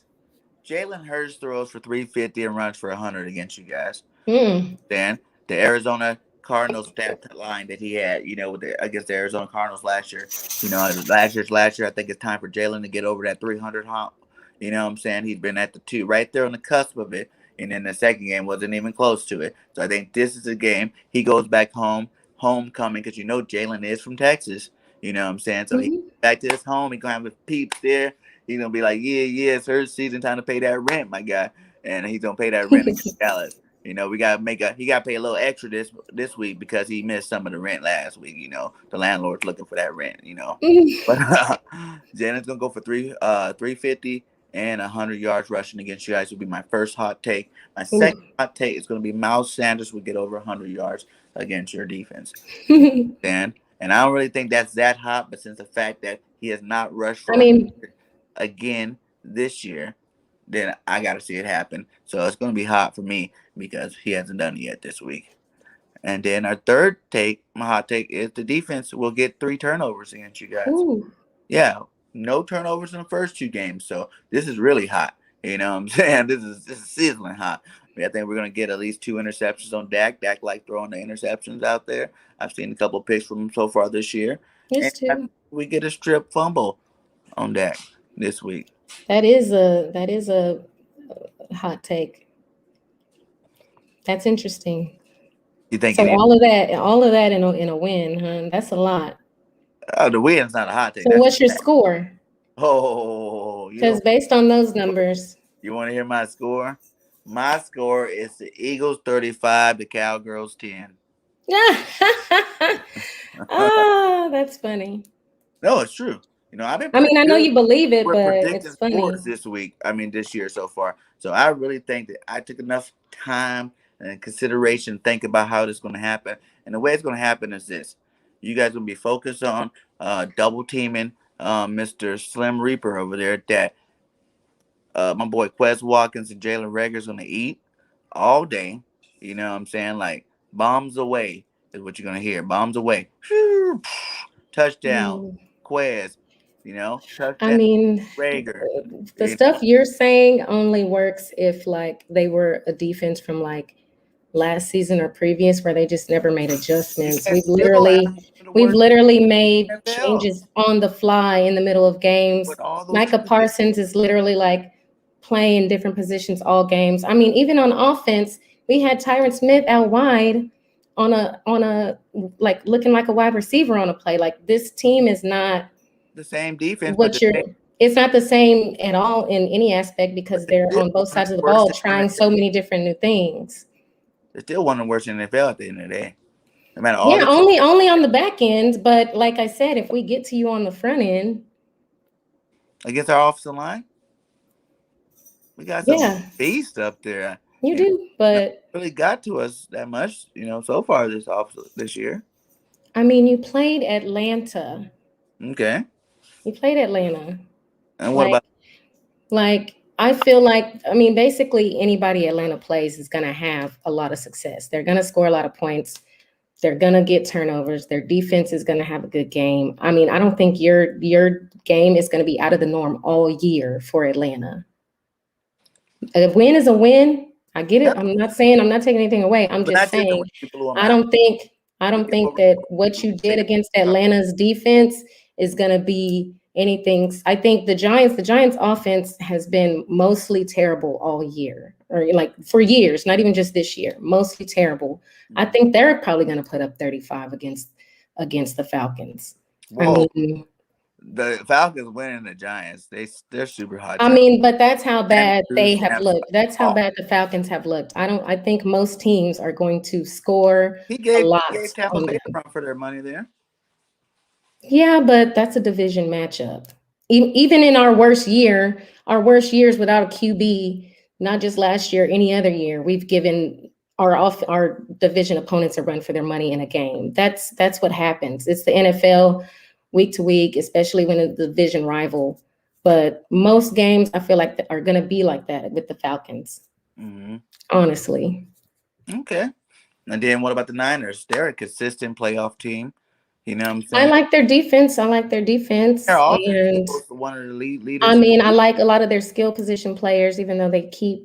Jalen Hurts throws for 350 and runs for 100 against you guys. Then the Arizona Cardinals stat line that he had, against the Arizona Cardinals last year. Last year, I think it's time for Jalen to get over that 300 hump. You know what I'm saying? He's been at the 2, right there on the cusp of it. And then the second game wasn't even close to it. So I think this is a game. He goes back home, homecoming, because Jalen is from Texas. You know what I'm saying? So he back to his home. He's going to have his peeps there. He's going to be like, yeah, it's her season, time to pay that rent, my guy. And he's going to pay that rent in Dallas. He got to pay a little extra this week because he missed some of the rent last week. The landlord's looking for that rent. But Jalen's gonna go for 350 and 100 yards rushing against you guys. Would be my first hot take. My second hot take is gonna be Miles Sanders would get over 100 yards against your defense. And I don't really think that's that hot, but since the fact that he has not rushed for 100 again this year, then I got to see it happen. So it's going to be hot for me because he hasn't done it yet this week. And then our third take, my hot take, is the defense will get 3 turnovers against you guys. Yeah, no turnovers in the first 2 games. So this is really hot. You know what I'm saying? This is sizzling hot. I think we're going to get at least 2 interceptions on Dak. Dak like throwing the interceptions out there. I've seen a couple of picks from him so far this year. And we get a strip fumble on Dak this week. That is a hot take. That's interesting. You think so? All of that in a win, huh? That's a lot. The win's not a hot take. So what's your score? Oh, because based on those numbers, you want to hear my score? My score is the Eagles 35, the Cowgirls 10. Oh, that's funny. No, it's true. I've been. I know you believe it, but it's funny. This week, this year so far. So I really think that I took enough time and consideration to think about how this is going to happen. And the way it's going to happen is this: you guys will be focused on double teaming Mr. Slim Reaper over there. That my boy Quez Watkins and Jalen Rager's going to eat all day. You know what I'm saying? Like bombs away is what you're going to hear. Bombs away. Touchdown. Quez. Touchdown. Rager. The stuff you're saying only works if they were a defense from last season or previous where they just never made adjustments. We've literally made changes on the fly in the middle of games. Micah Parsons is literally playing different positions all games. Even on offense, we had Tyron Smith out wide on a looking like a wide receiver on a play. This team is not the same defense. It's not the same at all in any aspect because they're on both sides of the ball trying so many different new things. They're still one of the worst in the NFL at the end of the day. No matter only on the back end. But like I said, if we get to you on the front end against our offensive line, we got some beast up there. You do, but really got to us that much, so far this year. I mean, you played Atlanta. Okay. You played Atlanta. And what Like, about? I feel like, I mean, basically anybody Atlanta plays is going to have a lot of success. They're going to score a lot of points. They're going to get turnovers. Their defense is going to have a good game. I mean, I don't think your game is going to be out of the norm all year for Atlanta. A win is a win. I get Yeah, it. I'm not taking anything away. I'm but just not just the saying way you blew them I out. don't think I We don't can think over that what you did against Atlanta's defense is going to be anything. I think the Giants offense has been mostly terrible all year, or like for years, not even just this year, mostly terrible. I think they're probably going to put up 35 against the Falcons. I Whoa, mean, the Falcons winning the Giants. They're super hot. But that's how bad they have Snap looked. That's how off. bad the Falcons have looked. I think most teams are going to score He a gave lot he gave Tampa on Bay them. a run for their money there. Yeah, but that's a division matchup. Even in our worst years without a QB, not just last year, any other year, we've given our division opponents a run for their money in a game. That's what happens. It's the NFL week to week, especially when it's the division rival. But most games, I feel like are going to be like that with the Falcons. Mm-hmm. Honestly, Okay. And then what about the Niners? They're a consistent playoff team. You know what I'm I saying? like their defense. I like their Their defense, offense is and close to one of the I leaders. mean, I like a lot of their skill position players, even though they keep,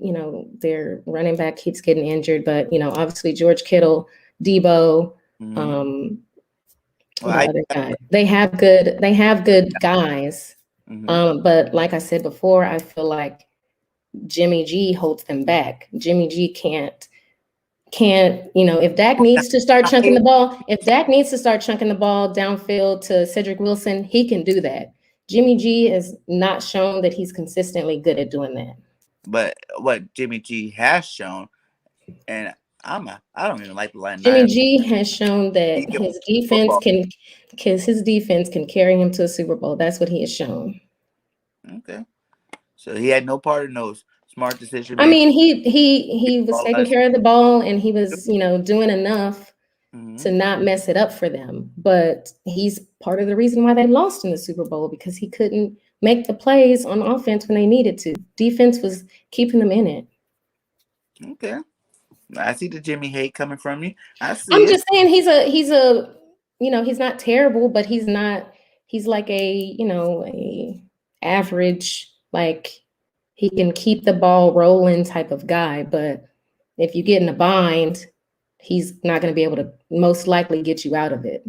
their running back keeps getting injured. But, obviously George Kittle, Debo, Mm-hmm. um, Well, the other guy. They have good guys. mm-hmm. But like I said before, I feel like Jimmy G holds them back. Jimmy G can't, if Dak needs to start chunking the ball, downfield to Cedric Wilson, he can do that. Jimmy G has not shown that he's consistently good at doing that. But what Jimmy G has shown, and I don't even like the line Jimmy nine. G has shown He that can football. his defense can carry him to a Super Bowl. That's what he has shown. Okay. So he had no part in those smart decision I making. mean, he was taking care of the ball and he was, doing enough Mm-hmm. to not mess it up for them. But he's part of the reason why they lost in the Super Bowl because he couldn't make the plays on offense when they needed to. Defense was keeping them in it. Okay. I see the Jimmy hate coming from you. I see I'm it. just saying he's not terrible, but he's like a average, like he can keep the ball rolling type of guy. But if you get in a bind, he's not going to be able to most likely get you out of it.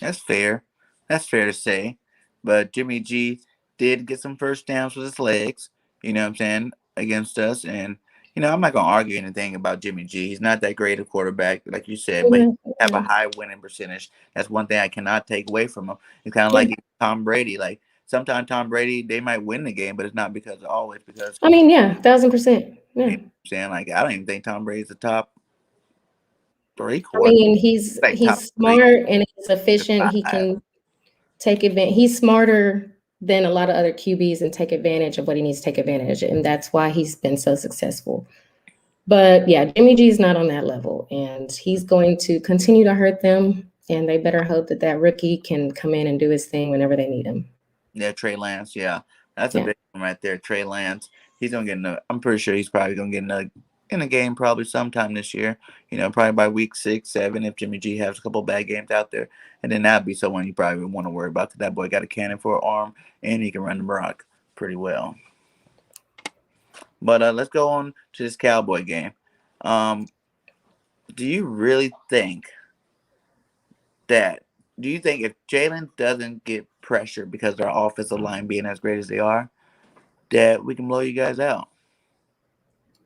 That's fair. That's fair to say. But Jimmy G did get some first downs with his legs, you know what I'm saying, against us. And, I'm not going to argue anything about Jimmy G. He's not that great a quarterback, like you said, but he have a high winning percentage. That's one thing I cannot take away from him. It's kind of like Tom Brady. Like, sometimes Tom Brady, they might win the game, but it's not always because. I mean, yeah, 1,000%. Yeah. You know what I'm saying? Like, I don't even think Tom Brady's the top 3 I quarter. mean, Like, top he's 3. smart and he's efficient. He 5. can take advantage. He's smarter than a lot of other QBs and take advantage of what he needs to take advantage of, and that's why he's been so successful. But yeah, Jimmy G is not on that level, and he's going to continue to hurt them. And they better hope that rookie can come in and do his thing whenever they need him. Yeah, Trey Lance. Yeah, that's a big one right there. Trey Lance. He's gonna get I'm pretty sure he's probably gonna get in a game probably sometime this year. Probably by week 6, 7 if Jimmy G has a couple bad games out there, and then that'd be someone you probably want to worry about because that boy got a cannon for an arm and he can run the rock pretty well. But let's go on to this Cowboy game. Do you really think do you think if Jalen doesn't get pressure because their offensive line being as great as they are, that we can blow you guys out?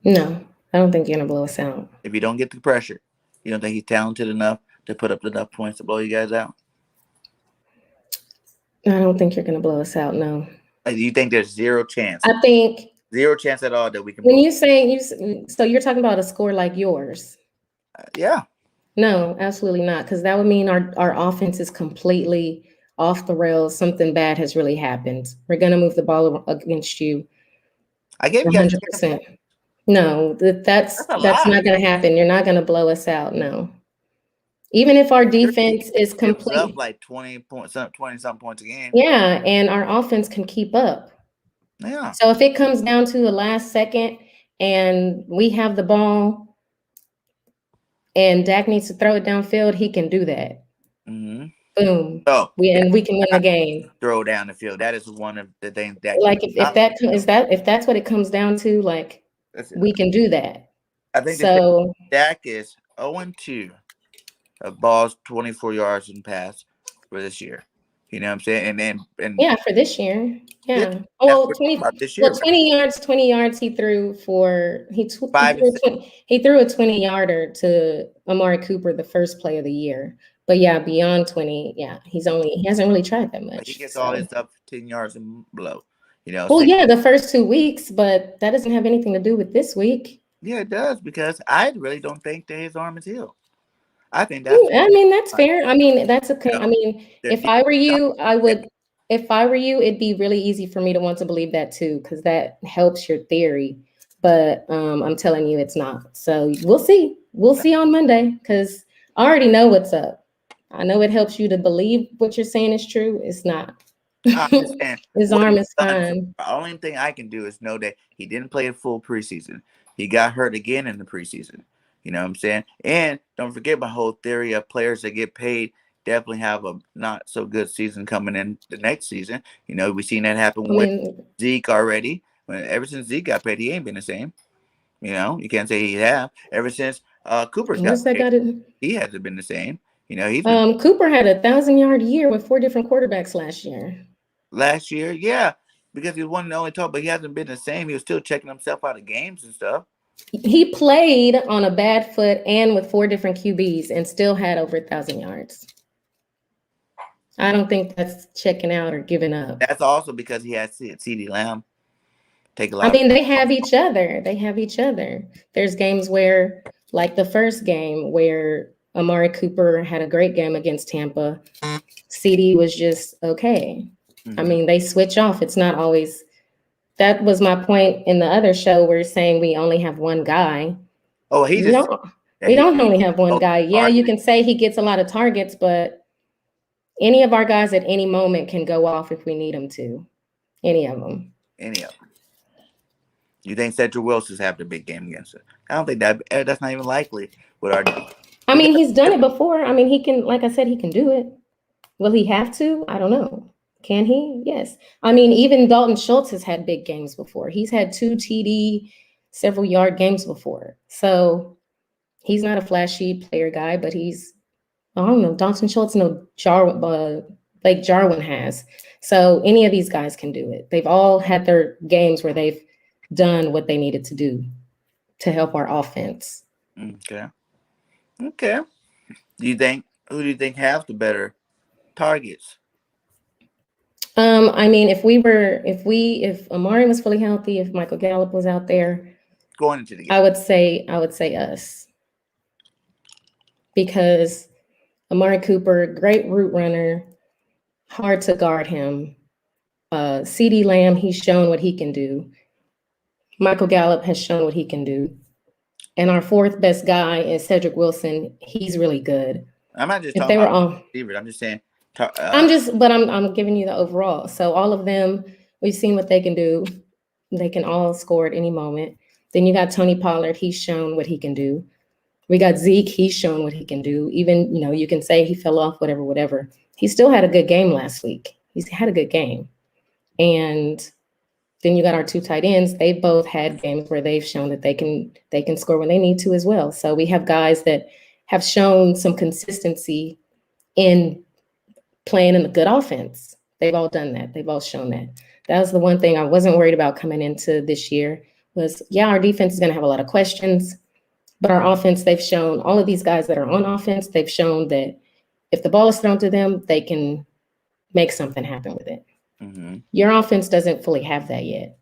No, I don't think you're going to blow us out. If you don't get the pressure, you don't think he's talented enough to put up enough points to blow you guys out? I don't think you're going to blow us out, no. Like, do you think there's zero chance? I think... Zero chance at all that we can... When you say... So you're talking about a score like yours? Yeah. No, absolutely not, because that would mean our offense is completely off the rails. Something bad has really happened. We're going to move the ball against you. I gave you guys 100%. No, That's a that's lot. not going to happen. You're not going to blow us out. No. Even if our Your team defense is gives up complete. like 20 something points a game. Yeah, and our offense can keep up. Yeah. So if it comes down to the last second and we have the ball and Dak needs to throw it downfield, he can do that. Mm-hmm. Boom. So We can win the game. throw down the field. That is one of the things that Like if that's what it comes down to, like we can do that. I think the thing So Dak is 0-2 of balls 24 yards and pass for this year. You know what I'm saying? And yeah, for this year. this, Yeah. that's Well, what we're talking about this year. 20 yards he threw for he 5 and 6. he threw a 20-yarder to Amari Cooper the first play of the year. But yeah, beyond 20, yeah, he hasn't really tried that much. He gets So. all his stuff 10 yards and below. You know, Well, yeah, the first 2 weeks, but that doesn't have anything to do with this week. yeah, it does, because I really don't think that his arm is healed. I think that's I mean, that's fair. I mean, that's okay. You know, I mean, if I were you, if I were you, it'd be really easy for me to want to believe that too, because that helps your theory. But I'm telling you, it's not. So we'll see. We'll see on Monday, because I already know what's up. I know it helps you to believe what you're saying is true. It's not. I understand. His What arm he's is done, fine. the only thing I can do is know that he didn't play a full preseason. He got hurt again in the preseason. You know what I'm saying? And don't forget my whole theory of players that get paid definitely have a not so good season coming in the next season. You know, we've seen that happen I with mean, Zeke already. Ever since Zeke got paid, he ain't been the same. You know, you can't say he have. Ever since Cooper's what's got that paid, got it? he hasn't been the same. You know, he's been Cooper had a 1,000-yard year with 4 different quarterbacks last year. last year, yeah, because he was one and only top, but he hasn't been the same. He was still checking himself out of games and stuff. He played on a bad foot and with 4 different QBs and still had over 1,000 yards. I don't think that's checking out or giving up. That's also because he has CeeDee Lamb take a I lot. mean, they have each other. They have each other. There's games where, like the first game, where Amari Cooper had a great game against Tampa. CD was just okay. Mm-hmm. I mean, they switch off. It's not always. That was my point in the other show. We're saying we only have one guy. Oh, he just we don't only have one guy. Yeah, you can say he gets a lot of targets, but any of our guys at any moment can go off if we need them to. Any of them. Any of them. You think Cedric Wilson's have the big game against us? I don't think that's not even likely with our. I mean, he's done it before. I mean, he can, like I said, he can do it. Will he have to? I don't know. Can he? Yes. I mean, even Dalton Schultz has had big games before. He's had 2 TD, several yard games before. So he's not a flashy player guy, but he's, I don't know, Dalton Schultz, no, like Jarwin has. So any of these guys can do it. They've all had their games where they've done what they needed to do to help our offense. Okay. Who do you think has the better targets? I mean, if Amari was fully healthy, if Michael Gallup was out there, going into the game, I would say us, because Amari Cooper, great route runner, hard to guard him. CeeDee Lamb, he's shown what he can do. Michael Gallup has shown what he can do. And our 4th best guy is Cedric Wilson. He's really good. I'm not just talking about receivers. I'm just saying. I'm giving you the overall. So all of them, we've seen what they can do. They can all score at any moment. Then you got Tony Pollard. He's shown what he can do. We got Zeke. He's shown what he can do. Even, you can say he fell off, whatever. He still had a good game last week. He's had a good game. And then you got our 2 tight ends. They both had games where they've shown that they can score when they need to as well. So we have guys that have shown some consistency in playing in a good offense. They've all done that. They've all shown that. That was the one thing I wasn't worried about coming into this year was, our defense is going to have a lot of questions, but our offense, they've shown, all of these guys that are on offense, they've shown that if the ball is thrown to them, they can make something happen with it. Mm-hmm. Your offense doesn't fully have that yet.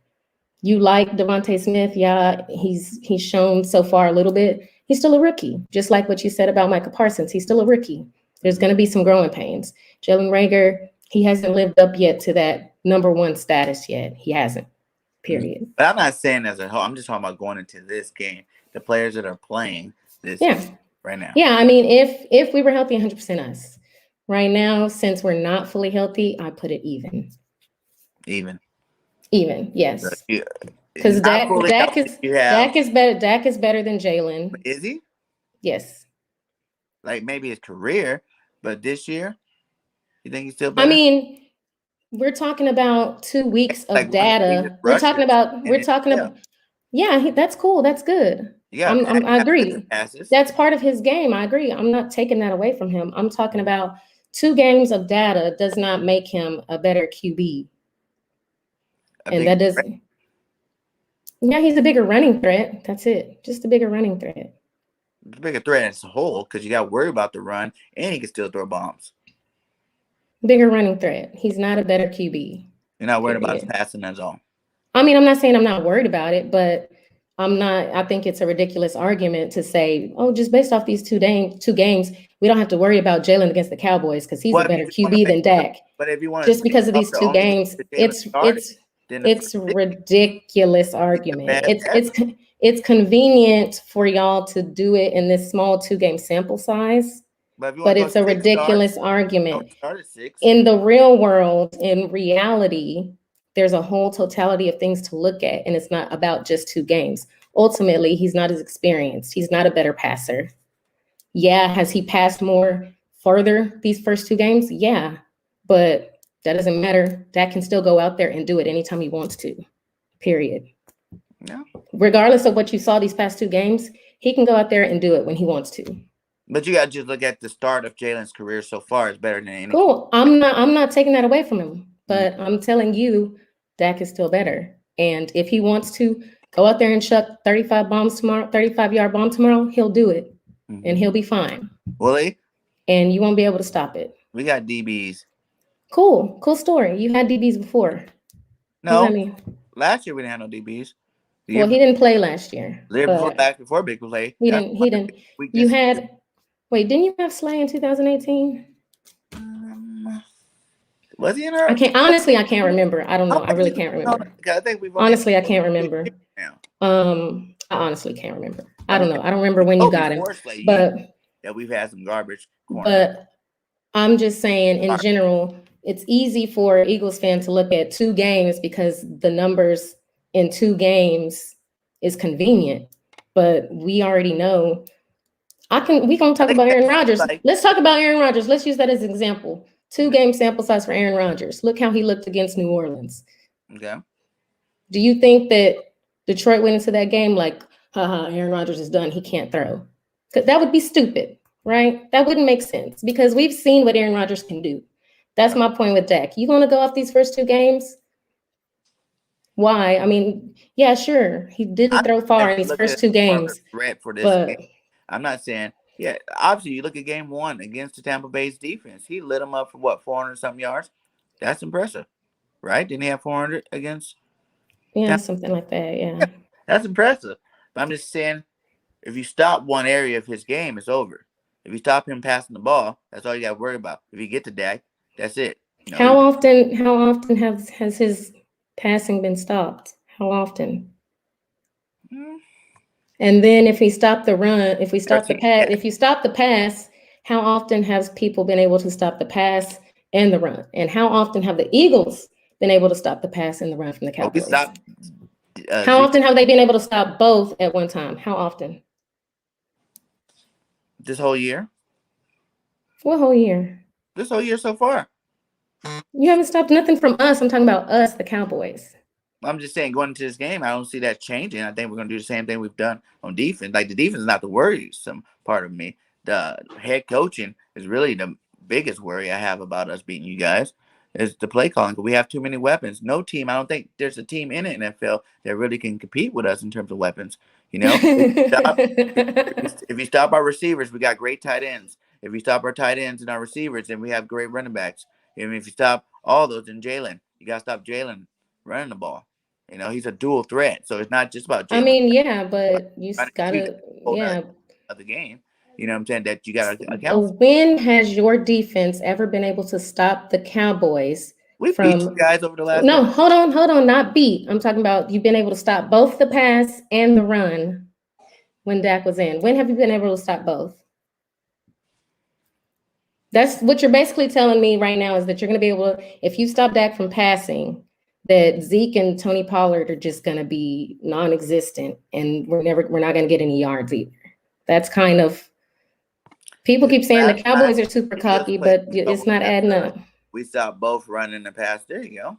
You like Devontae Smith. Yeah, he's shown so far a little bit. He's still a rookie, just like what you said about Micah Parsons. He's still a rookie. There's going to be some growing pains. Jalen Reagor, he hasn't lived up yet to that number 1 status yet. He hasn't. period. But I'm not saying as a whole. I'm just talking about going into this game. The players that are playing this right now. Yeah, I mean, if we were healthy, 100% us. Right now, since we're not fully healthy, I put it even. Even, yes. Yeah. Because Not fully Dak healthy, is better. Dak is better than Jalen. Is he? Yes. Like maybe his career, but this year, you think he's still better? I mean, we're talking about 2 weeks of data. We're talking about. Yeah, that's cool. That's good. Yeah, I agree. That's part of his game. I agree. I'm not taking that away from him. I'm talking about 2 games of data does not make him a better QB. And that doesn't. Yeah, he's a bigger running threat. That's it. Just a bigger running threat. It's a bigger threat as a whole because you got to worry about the run, and he can still throw bombs. Bigger running threat. He's not a better QB. You're not worried about his passing, that's all. I mean, I'm not saying I'm not worried about it, but I'm not. I think it's a ridiculous argument to say, oh, just based off these two games, we don't have to worry about Jalen against the Cowboys because he's a better QB than Dak. But if you want just because of these 2 games, it's ridiculous argument. It's convenient for y'all to do it in this small 2-game sample size, but it's a ridiculous argument. In the real world, in reality, there's a whole totality of things to look at, and it's not about just 2 games. Ultimately, he's not as experienced. He's not a better passer. Yeah, has he passed more further these first 2 games? Yeah, but that doesn't matter. Dak can still go out there and do it anytime he wants to, period. Yeah. Regardless of what you saw these past 2 games, he can go out there and do it when he wants to. But you got to just look at the start of Jalen's career so far. It's better than any. Cool. I'm not taking that away from him, but I'm telling you, Dak is still better. And if he wants to go out there and chuck 35-yard bomb tomorrow, he'll do it, and he'll be fine. Will he? And you won't be able to stop it. We got DBs. Cool story. You had DBs before. No, what does that mean? Last year we didn't have no DBs. Well, he didn't play last year. The year before Big play. He didn't. You had. Wait, didn't you have Slay in 2018? Was he in her? I can't remember. I don't know. I really can't remember. Honestly, I can't remember. I honestly can't remember. I don't know. I don't remember when you got him. But yeah, we've had some garbage. But I'm just saying, in general, it's easy for Eagles fans to look at 2 games because the numbers in 2 games is convenient. But we already know. We gonna talk about Aaron Rodgers. Let's talk about Aaron Rodgers. Let's use that as an example. 2-game sample size for Aaron Rodgers. Look how he looked against New Orleans. Okay. Do you think that Detroit went into that game like, Aaron Rodgers is done. He can't throw? Because that would be stupid, right? That wouldn't make sense because we've seen what Aaron Rodgers can do. That's my point with Dak. You want to go off these first 2 games? Why? I mean, yeah, sure. He didn't throw far in these first 2 games. Game. I'm not saying, yeah, obviously you look at game 1 against the Tampa Bay's defense. He lit them up for what, 400-something yards? That's impressive, right? Didn't he have 400 against? Yeah, something like that, yeah. That's impressive. But I'm just saying, if you stop one area of his game, it's over. If you stop him passing the ball, that's all you got to worry about. If you get to Dak, that's it. How often has his passing been stopped? How often? And then if we stop the run, if you stop the pass, how often have people been able to stop the pass and the run? And how often have the Eagles been able to stop the pass and the run from the Cowboys? How often have they been able to stop both at one time? How often? This whole year? What whole year? This whole year so far. You haven't stopped nothing from us. I'm talking about us, the Cowboys. I'm just saying, going into this game, I don't see that changing. I think we're going to do the same thing we've done on defense. Like, the defense is not the worrisome part of me. The head coaching is really the biggest worry I have about us beating you guys. Is the play calling. We have too many weapons. No team. I don't think there's a team in the NFL that really can compete with us in terms of weapons. If you stop our receivers, we got great tight ends. If you stop our tight ends and our receivers, then we have great running backs. And if you stop all those, then Jalen, you got to stop Jalen running the ball. He's a dual threat. So it's not just about Jalen. I mean, yeah, but you gotta, of the game. You know what I'm saying? That you got to account. When has your defense ever been able to stop the Cowboys We beat you guys over the last. No, hold on. Not beat. I'm talking about you've been able to stop both the pass and the run when Dak was in. When have you been able to stop both? That's what you're basically telling me right now is that you're going to be able to, if you stop Dak from passing, that Zeke and Tony Pollard are just going to be non-existent, and we're not going to get any yards either. That's kind of, people keep saying the Cowboys are super cocky, but it's not adding up. We stopped both running the pass. There you go.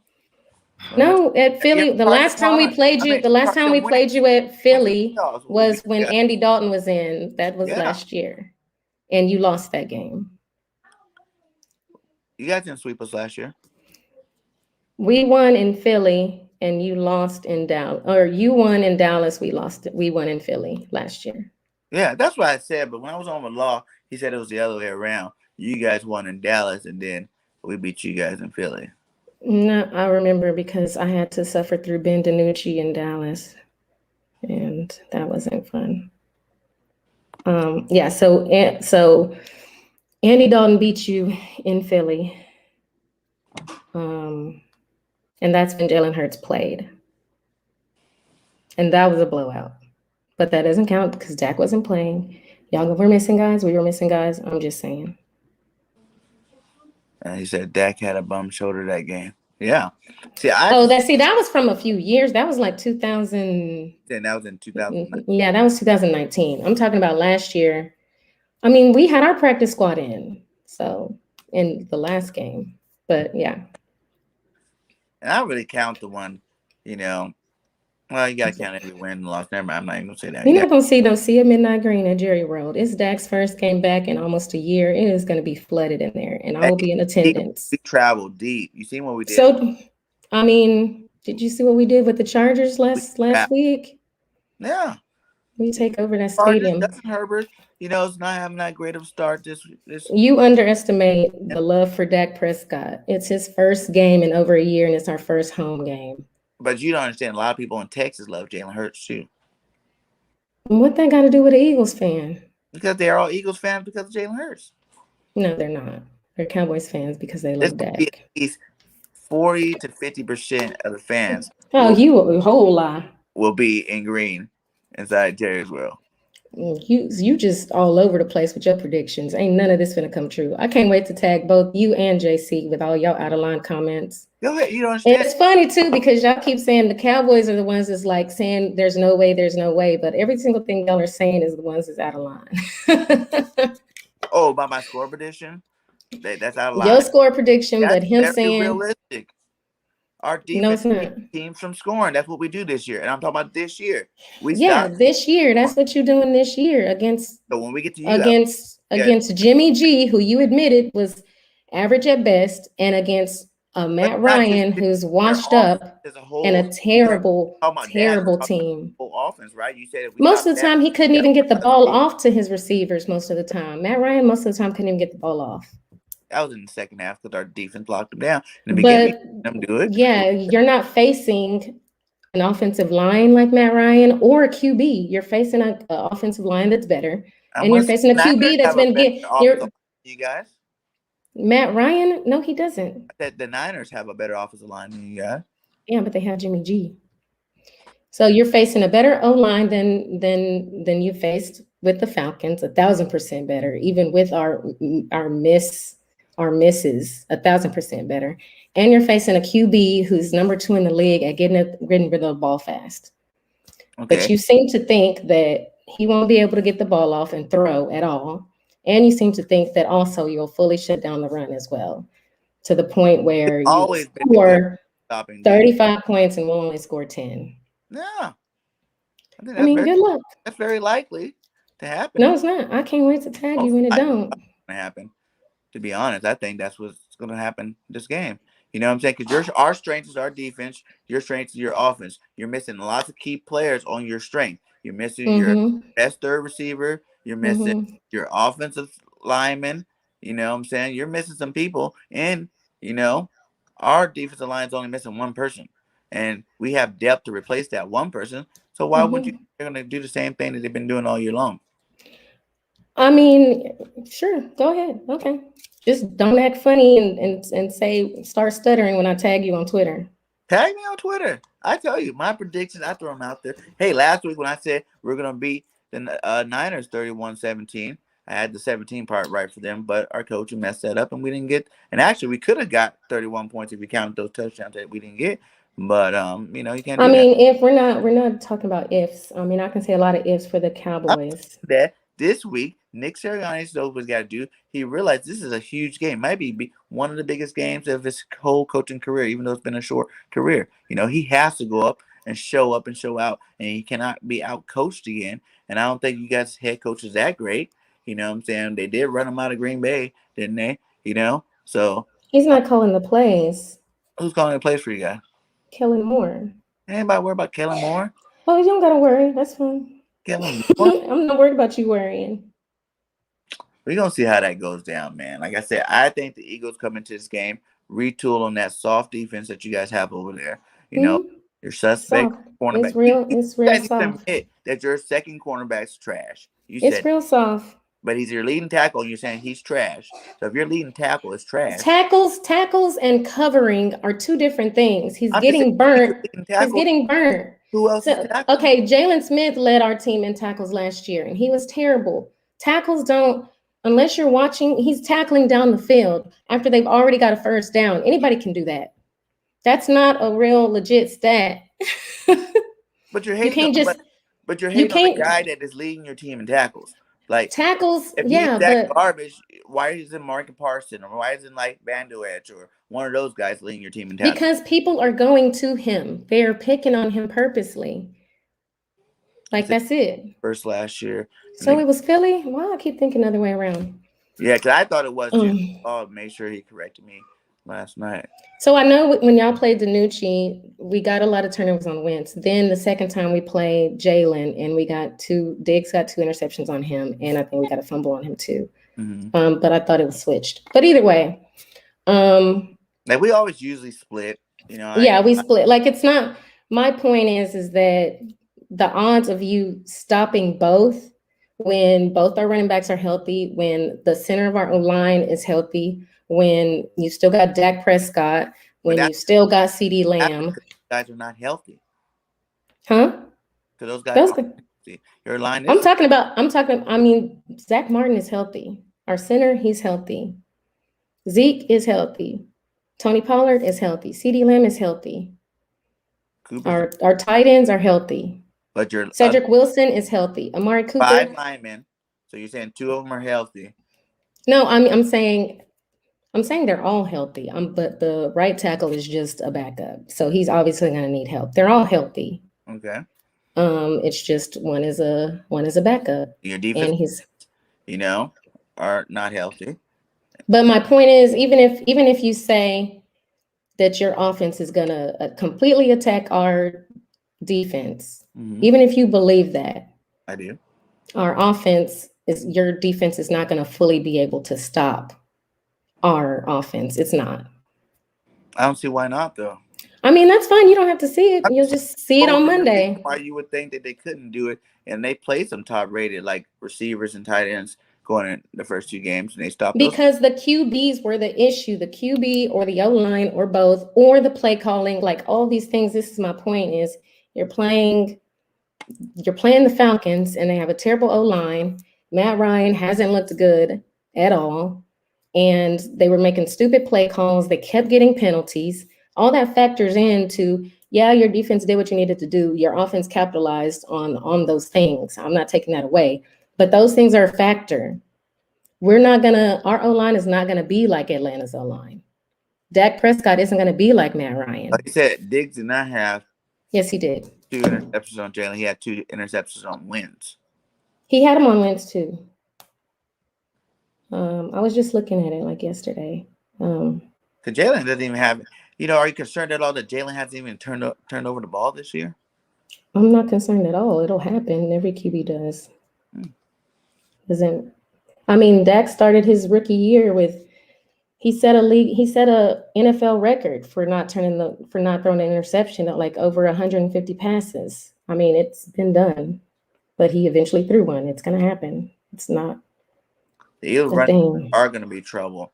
No, at Philly, the last time we played you at Philly was when Andy Dalton was in. That was last year, and you lost that game. You guys didn't sweep us last year. We won in Philly, and you lost in Dallas. Or you won in Dallas. We won in Philly last year. Yeah, that's what I said. But when I was on with Law, he said it was the other way around. You guys won in Dallas, and then we beat you guys in Philly. No, I remember because I had to suffer through Ben DiNucci in Dallas, and that wasn't fun. So Andy Dalton beat you in Philly, and that's when Jalen Hurts played, and that was a blowout. But that doesn't count because Dak wasn't playing. Y'all were missing guys. We were missing guys. I'm just saying. He said Dak had a bum shoulder that game. Yeah. That was from a few years. That was like 2000. That was in 2019. Yeah, that was 2019. I'm talking about last year. I mean, we had our practice squad in the last game, but yeah. And I really count the one, well, you got to count every win and loss. Never mind. I'm not even going to say that. You're not going to see a Midnight Green at Jerry World. It's Dak's first game back in almost a year. It is going to be flooded in there, and I will be in attendance. We traveled deep. You seen what we did? So, I mean, did you see what we did with the Chargers last week? Yeah. We take over that stadium. Justin Herbert, is not having that great of a start this. You underestimate the love for Dak Prescott. It's his first game in over a year, and it's our first home game. But you don't understand. A lot of people in Texas love Jalen Hurts too. What that got to do with an Eagles fan? Because they're all Eagles fans because of Jalen Hurts. No, they're not. They're Cowboys fans because they love Dak. At least 40 to 50% of the fans. You a whole lie. Will be in green inside Jerry's world. You just all over the place with your predictions. Ain't none of this gonna come true. I can't wait to tag both you and JC with all y'all out of line comments. Go ahead. You don't understand. And it's funny too because y'all keep saying the Cowboys are the ones that's like saying there's no way, but every single thing y'all are saying is the ones that's out of line. Oh, about my score prediction? That's out of line. Your score prediction, but him saying realistic. Our defense keeps teams from scoring. That's what we do this year. And I'm talking about this year. This year. That's what you're doing this year against. So when we get to you against Jimmy G, who you admitted was average at best, and against Matt Ryan, who's washed up and a terrible team. Whole offense, right? You said most of the time he couldn't even get the ball off to his receivers. Most of the time, Matt Ryan most of the time couldn't even get the ball off. That was in the second half because our defense blocked them down. In the beginning, them do it. Yeah, you're not facing an offensive line like Matt Ryan or a QB. You're facing an offensive line that's better, and you're facing a QB that's been getting. You guys, Matt Ryan? No, he doesn't. The Niners have a better offensive line than you guys. Yeah, but they have Jimmy G. So you're facing a better O line than you faced with the Falcons, 1,000% better, even with our misses, 1,000% better. And you're facing a QB who's number 2 in the league at getting rid of the ball fast. Okay. But you seem to think that he won't be able to get the ball off and throw at all. And you seem to think that also you'll fully shut down the run as well, to the point where you score 35 points and we'll only score 10. Yeah. I mean, good luck. That's very likely to happen. No, it's not. I can't wait to tag you when it don't. Happen. To be honest, I think that's what's going to happen this game. You know what I'm saying? Because our strength is our defense. Your strength is your offense. You're missing lots of key players on your strength. You're missing your best third receiver. You're missing your offensive lineman. You know what I'm saying? You're missing some people. And, our defensive line is only missing one person. And we have depth to replace that one person. So why would you? They're going to do the same thing that they've been doing all year long. I mean, sure. Go ahead. Okay. Just don't act funny and say start stuttering when I tag you on Twitter. Tag me on Twitter. I tell you my predictions. I throw them out there. Hey, last week when I said we're gonna beat the Niners 31-17, I had the 17 part right for them, but our coach messed that up, and we didn't get. And actually, we could have got 31 points if you count those touchdowns that we didn't get. But you can't do I that. mean, if we're not talking about ifs. I mean, I can say a lot of ifs for the Cowboys. That this week, Nick Sirianni knows what he's got to do. He realized this is a huge game, might be one of the biggest games of his whole coaching career, even though it's been a short career. He has to go up and show out, and he cannot be out coached again. And I don't think you guys' head coach is that great. You know what I'm saying? They did run him out of Green Bay, didn't they? So He's not calling the plays. who's calling the plays for you guys? Kellen Moore. Anybody worry about Kellen Moore? Oh, you don't gotta worry. That's fine. Kellen Moore? I'm not worried about you worrying. We're going to see how that goes down, man. Like I said, I think the Eagles come into this game, retool on that soft defense that you guys have over there. Your suspect soft. cornerback. It's real soft. Admit that your second cornerback's trash. It's real soft. But he's your leading tackle, and you're saying he's trash. So if your leading tackle is trash. Tackles and covering are two different things. He's getting burnt. He's getting burnt. Who else is tackling? Okay, Jalen Smith led our team in tackles last year, and he was terrible. Tackles don't, unless you're watching, he's tackling down the field after they've already got a first down. Anybody can do that. That's not a real legit stat. But you're hating on the guy that is leading your team in tackles. Like tackles, if yeah, he's that garbage, why isn't Micah Parsons or why isn't like Bandoetch or one of those guys leading your team in tackles? Because people are going to him. They are picking on him purposely. Like that's it. First last year. So it was Philly? Why I keep thinking the other way around? Yeah, because I thought it was too. Make sure he corrected me last night. So I know when y'all played Danucci, we got a lot of turnovers on Wentz. Then the second time we played Jalen, and Diggs got 2 interceptions on him, and I think we got a fumble on him too. Mm-hmm. But I thought it was switched. But either way, like we always usually split. We split. Like it's not. My point is that the odds of you stopping both when both our running backs are healthy, when the center of our line is healthy, when you still got Dak Prescott, when you still got CeeDee Lamb. Guys are not healthy. Huh? Because those guys are healthy. Your line is I mean, Zach Martin is healthy. Our center, he's healthy. Zeke is healthy. Tony Pollard is healthy. CeeDee Lamb is healthy. Our tight ends are healthy. But your Cedric Wilson is healthy. Amari Cooper. 5 linemen. So you're saying 2 of them are healthy. No, I'm saying they're all healthy. But the right tackle is just a backup. So he's obviously going to need help. They're all healthy. Okay. It's just one is a backup. Your defense, are not healthy. But my point is, even if you say that your offense is going to completely attack our defense, even if you believe that, I do. Your defense is not going to fully be able to stop our offense. It's not. I don't see why not, though. I mean, that's fine. You don't have to see it. You'll just see it on Monday. Why you would think that they couldn't do it, and they played some top-rated like receivers and tight ends going in the first 2 games, and they stopped because the QBs were the issue. The QB or the O-line or both, or the play calling, like all these things. This is my point: is you're playing the Falcons, and they have a terrible O-line. Matt Ryan hasn't looked good at all, and they were making stupid play calls. They kept getting penalties. All that factors into, your defense did what you needed to do. Your offense capitalized on those things. I'm not taking that away, but those things are a factor. Our O-line is not gonna be like Atlanta's O-line. Dak Prescott isn't gonna be like Matt Ryan. Like you said, Diggs did not have. Yes, he did. 2 interceptions on Jalen. He had 2 interceptions on Wentz. He had him on Wentz too. I was just looking at it like yesterday. Because Jalen doesn't even have. Are you concerned at all that Jalen hasn't even turned over the ball this year? I'm not concerned at all. It'll happen. Every QB does. Dak started his rookie year with. He set a NFL record for not throwing an interception at like over 150 passes. I mean, it's been done, but he eventually threw one. It's gonna happen. It's not. The Eagles are going to be trouble.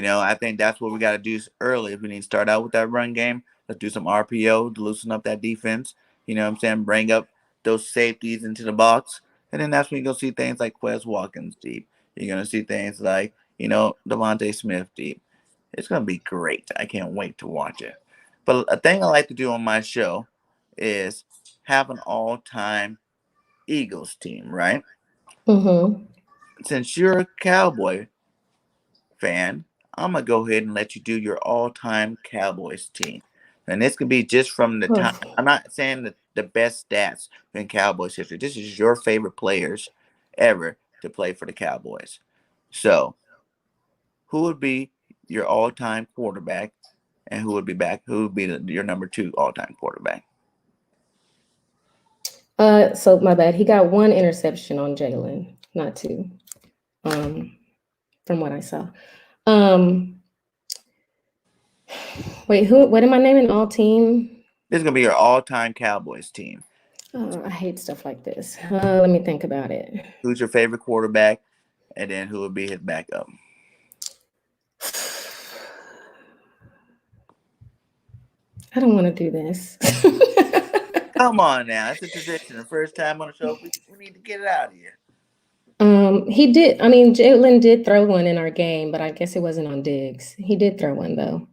I think that's what we got to do early. We need to start out with that run game. Let's do some RPO to loosen up that defense. You know what I'm saying? Bring up those safeties into the box. And then that's when you're going to see things like Quez Watkins deep. You're going to see things like, Devontae Smith deep. It's going to be great. I can't wait to watch it. But a thing I like to do on my show is have an all-time Eagles team, right? Mm-hmm. Since you're a Cowboy fan, I'm gonna go ahead and let you do your all-time Cowboys team. And this could be just from the time. I'm not saying the best stats in Cowboys history. This is your favorite players ever to play for the Cowboys. So, who would be your all-time quarterback, and who would be back? Who would be your number 2 all-time quarterback? So my bad. He got 1 interception on Jalen, not 2. From what I saw. Wait, what am I naming? All team? This is gonna be your all-time Cowboys team. Oh, I hate stuff like this. Let me think about it. Who's your favorite quarterback, and then who would be his backup? I don't want to do this. Come on now, it's a tradition. The first time on the show, we need to get it out of here. He did. I mean, Jalen did throw one in our game, but I guess it wasn't on Diggs. He did throw one though.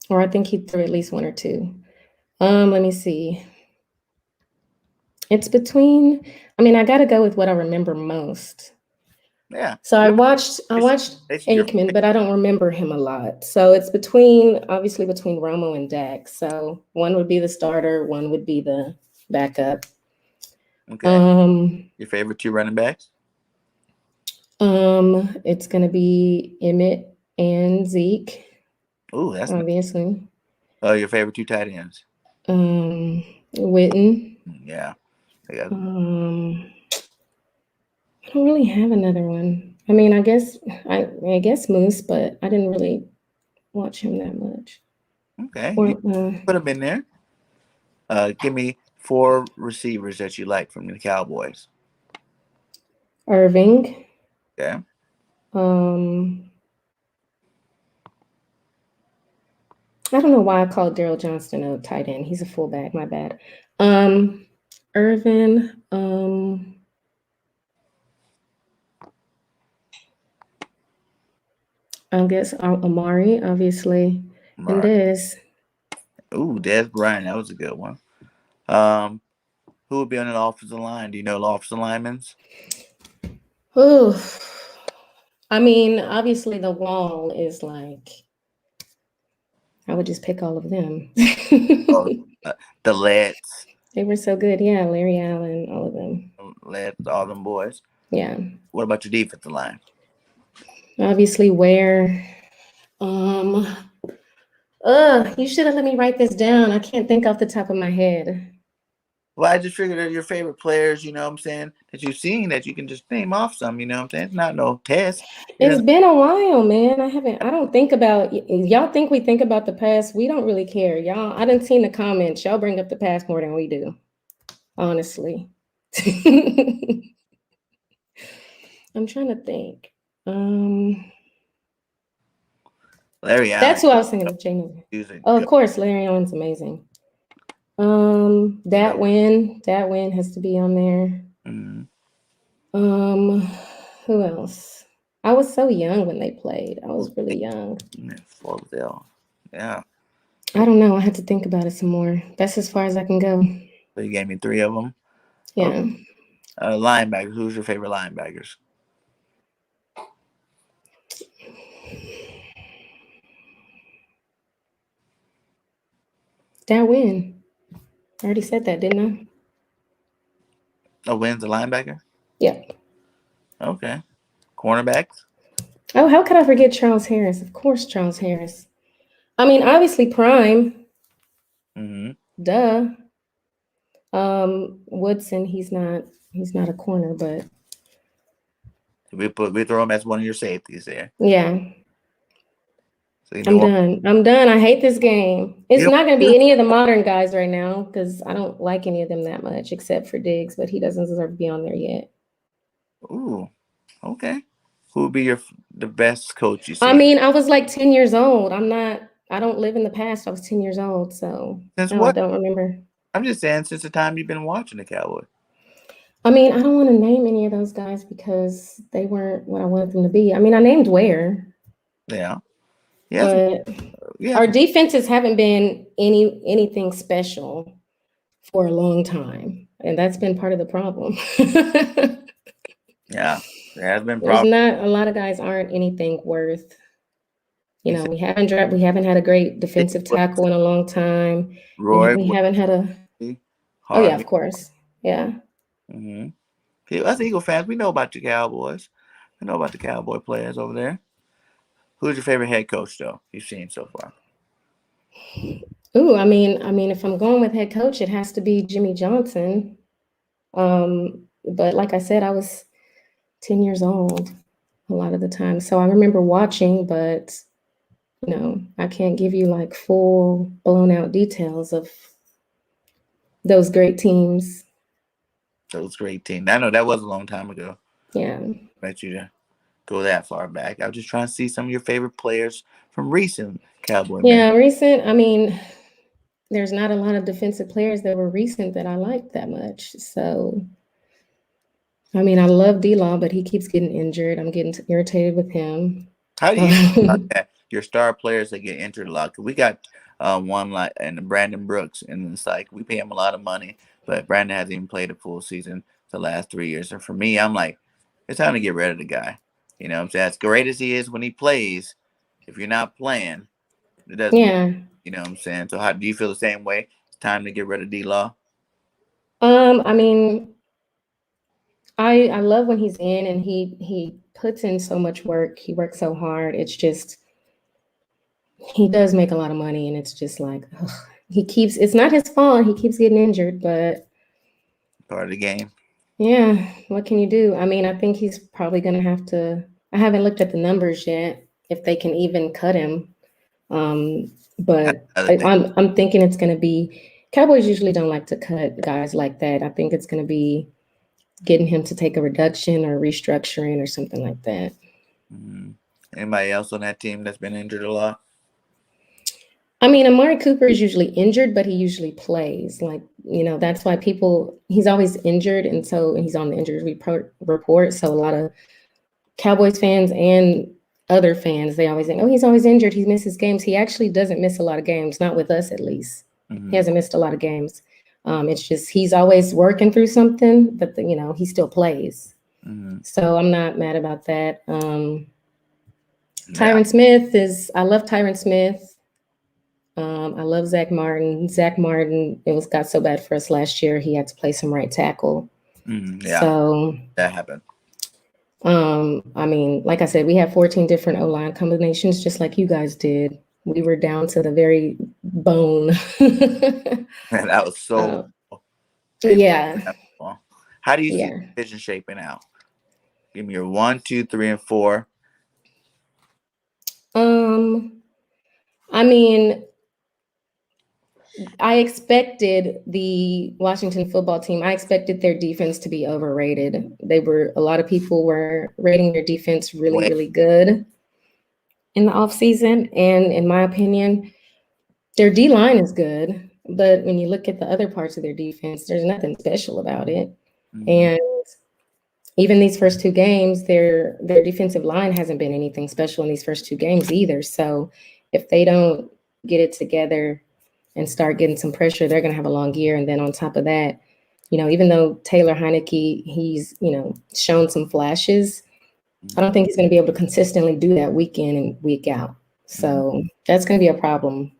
Or I think he threw at least 1 or 2. Let me see. It's between. I mean, I got to go with what I remember most. Yeah. So I watched Aikman, but I don't remember him a lot. So it's obviously between Romo and Dak. So one would be the starter, one would be the backup. Okay. Your favorite 2 running backs? It's gonna be Emmett and Zeke. Oh, that's obviously. Nice. Oh, your favorite 2 tight ends? Witten. Yeah. I don't really have another one. I mean, I guess Moose, but I didn't really watch him that much. Okay. Put him in there. Give me 4 receivers that you like from the Cowboys. Irving. Okay. I don't know why I called Daryl Johnston a tight end. He's a fullback. My bad. Irvin. I guess Amari, obviously, and Dez. Ooh, Dez Bryant. That was a good one. Who would be on the offensive line? Do you know the offensive linemen? Ooh. I mean, obviously the wall is like, I would just pick all of them. The Lets. They were so good. Yeah, Larry Allen, all of them. Lets, all them boys. Yeah. What about your defensive line? Obviously, Ware. You should have let me write this down. I can't think off the top of my head. Well, I just figured they're your favorite players, you know what I'm saying, that you've seen that you can just name off some, you know what I'm saying? It's not no test. It's been a while, man. I don't think about, y'all think we think about the past. We don't really care. Y'all, I didn't see the comments. Y'all bring up the past more than we do. Honestly. I'm trying to think. Larry Allen. That's who I was thinking of, Jamie. Oh, of course, Larry Allen's amazing. That win has to be on there. Mm-hmm. Who else? I was so young when they played. I was really young. Yeah. I don't know. I had to think about it some more. That's as far as I can go. So you gave me 3 of them? Yeah. Linebackers. Who's your favorite linebackers? That win. I already said that, didn't I? Oh, Wynn's the linebacker? Yeah. Okay. Cornerbacks? Oh, how could I forget Charles Harris? Of course, Charles Harris. I mean, obviously Prime. Mm-hmm. Duh. Woodson, he's not a corner, but we throw him as one of your safeties there. Yeah. So I'm done. I hate this game. It's not going to be any of the modern guys right now because I don't like any of them that much except for Diggs, but he doesn't deserve to be on there yet. Ooh, okay. Who would be the best coach you I see? mean, I was like 10 years old. I don't live in the past. I was 10 years old, so Since no, I what? don't remember. I'm just saying, since the time you've been watching the Cowboys. I mean, I don't want to name any of those guys because they weren't what I wanted them to be. I mean, I named Ware, Yeah. Yes. but Yes. our defenses haven't been anything special for a long time, and that's been part of the problem. Yeah. There has been There's problems. not a lot of guys aren't anything worth. Except We haven't had a great defensive tackle in a long time. Roy We haven't had a. Oh yeah, Harvey. of course, yeah. Mm-hmm. Us Eagle fans, we know about your Cowboys. We know about the Cowboy players over there. Who's your favorite head coach, though, you've seen so far? Ooh, if I'm going with head coach, it has to be Jimmy Johnson. But like I said, I was 10 years old a lot of the time, so I remember watching, but I can't give you like full blown out details of those great teams. Those great teams. I know that was a long time ago. Yeah. Bet you to go that far back. I was just trying to see some of your favorite players from recent Cowboy Yeah, men. recent. There's not a lot of defensive players that were recent that I liked that much. So, I love D-Law, but he keeps getting injured. I'm getting irritated with him. How do you feel about that? Your star players that get injured a lot. We got one like and Brandon Brooks, and it's like we pay him a lot of money, but Brandon hasn't even played a full season the last 3 years. And for me, I'm like, it's time to get rid of the guy. You know what I'm saying? As great as he is when he plays, if you're not playing, it doesn't mean, Yeah. you know what I'm saying? So how do you feel the same way? It's time to get rid of D-Law? I mean, I love when he's in and he puts in so much work. He works so hard. It's just he does make a lot of money, and it's just like ugh, it's not his fault. He keeps getting injured, but Part of the game. yeah, what can you do? I think he's probably gonna have to. I haven't looked at the numbers yet, if they can even cut him. But I'm thinking it's gonna be Cowboys usually don't like to cut guys like that. I think it's gonna be getting him to take a reduction or restructuring or something like that. Mm-hmm. Anybody else on that team that's been injured a lot? Amari Cooper is usually injured, but he usually plays. That's why he's always injured. And so he's on the injured report. So a lot of Cowboys fans and other fans, they always think, oh, he's always injured. He misses games. He actually doesn't miss a lot of games, not with us at least. Mm-hmm. He hasn't missed a lot of games. It's just he's always working through something, but he still plays. Mm-hmm. So I'm not mad about that. Tyron Smith I love Tyron Smith. I love Zach Martin. Zach Martin, got so bad for us last year. He had to play some right tackle. Yeah, so that happened. Like I said, we had 14 different O-line combinations, just like you guys did. We were down to the very bone. Man, that was so. Yeah. How do you see the division shaping out? Give me your 1, 2, 3, and 4. I expected the Washington football team. I expected their defense to be overrated. A lot of people were rating their defense really, really good in the offseason. And in my opinion, their D-line is good. But when you look at the other parts of their defense, there's nothing special about it. Mm-hmm. And even these first 2 games, their defensive line hasn't been anything special in these first 2 games either. So if they don't get it together and start getting some pressure, they're going to have a long year. And then on top of that, even though Taylor Heineke, he's, shown some flashes, I don't think he's going to be able to consistently do that week in and week out. So that's going to be a problem.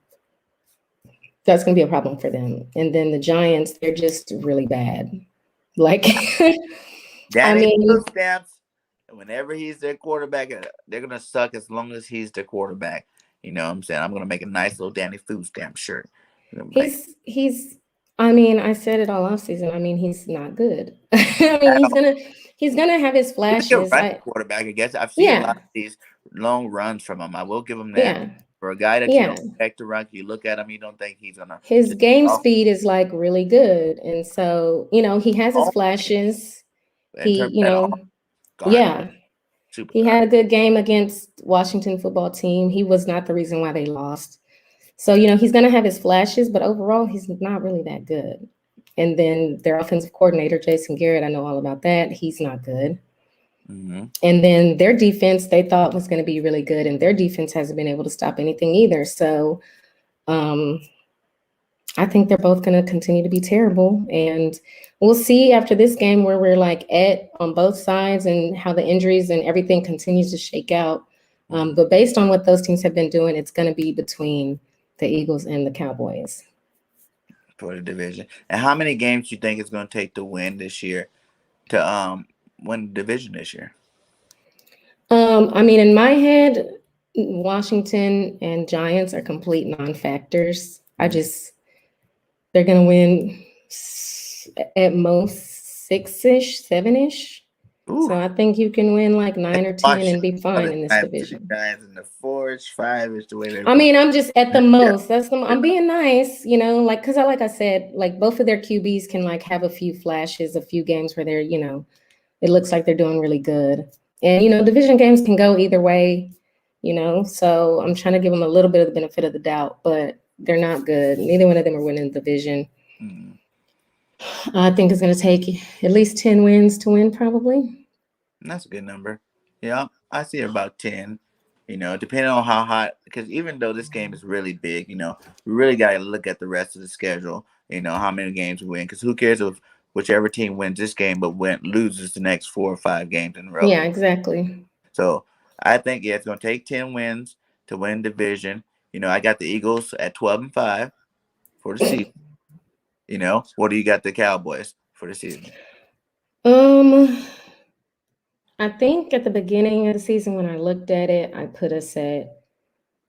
That's going to be a problem for them. And then the Giants, they're just really bad. Food stamps. Whenever he's their quarterback, they're going to suck as long as he's their quarterback. You know what I'm saying? I'm going to make a nice little Danny Food Stamp shirt. I said it all off season. He's not good. He's gonna have his flashes. Quarterback, I guess. I've seen a lot of these long runs from him. I will give him that. Yeah. For a guy that you don't expect to run, you look at him, you don't think he's gonna. His game speed is really good, and so he has his flashes. Yeah. He Superstar. had a good game against Washington football team. He was not the reason why they lost. So, he's going to have his flashes, but overall, he's not really that good. And then their offensive coordinator, Jason Garrett, I know all about that. He's not good. Mm-hmm. And then their defense, they thought was going to be really good, and their defense hasn't been able to stop anything either. So I think they're both going to continue to be terrible. And we'll see after this game where we're like at on both sides and how the injuries and everything continues to shake out. But based on what those teams have been doing, it's going to be between the Eagles and the Cowboys. For the division. And how many games do you think it's going to take to win this year, to win the division this year? I mean, in my head, Washington and Giants are complete non-factors. They're going to win at most 6-ish, 7-ish. Ooh. So I think you can win like 9 or 10 and be fine in this division. Giants in the 4-ish, 5-ish, the way they're I mean, I'm just at the most. Yeah. I'm being nice, because like I said, like both of their QBs can like have a few flashes, a few games where they're, it looks like they're doing really good. And, division games can go either way, so I'm trying to give them a little bit of the benefit of the doubt, but they're not good. Neither one of them are winning the division. I think it's going to take at least 10 wins to win, probably. That's a good number. Yeah, I see about 10. Depending on how hot, because even though this game is really big, we really got to look at the rest of the schedule, how many games we win. Because who cares if whichever team wins this game but loses the next 4 or 5 games in a row. Yeah, exactly. So I think, it's going to take 10 wins to win division. I got the Eagles at 12-5 for the season. What do you got the Cowboys for the season? I think at the beginning of the season when I looked at it, I put us at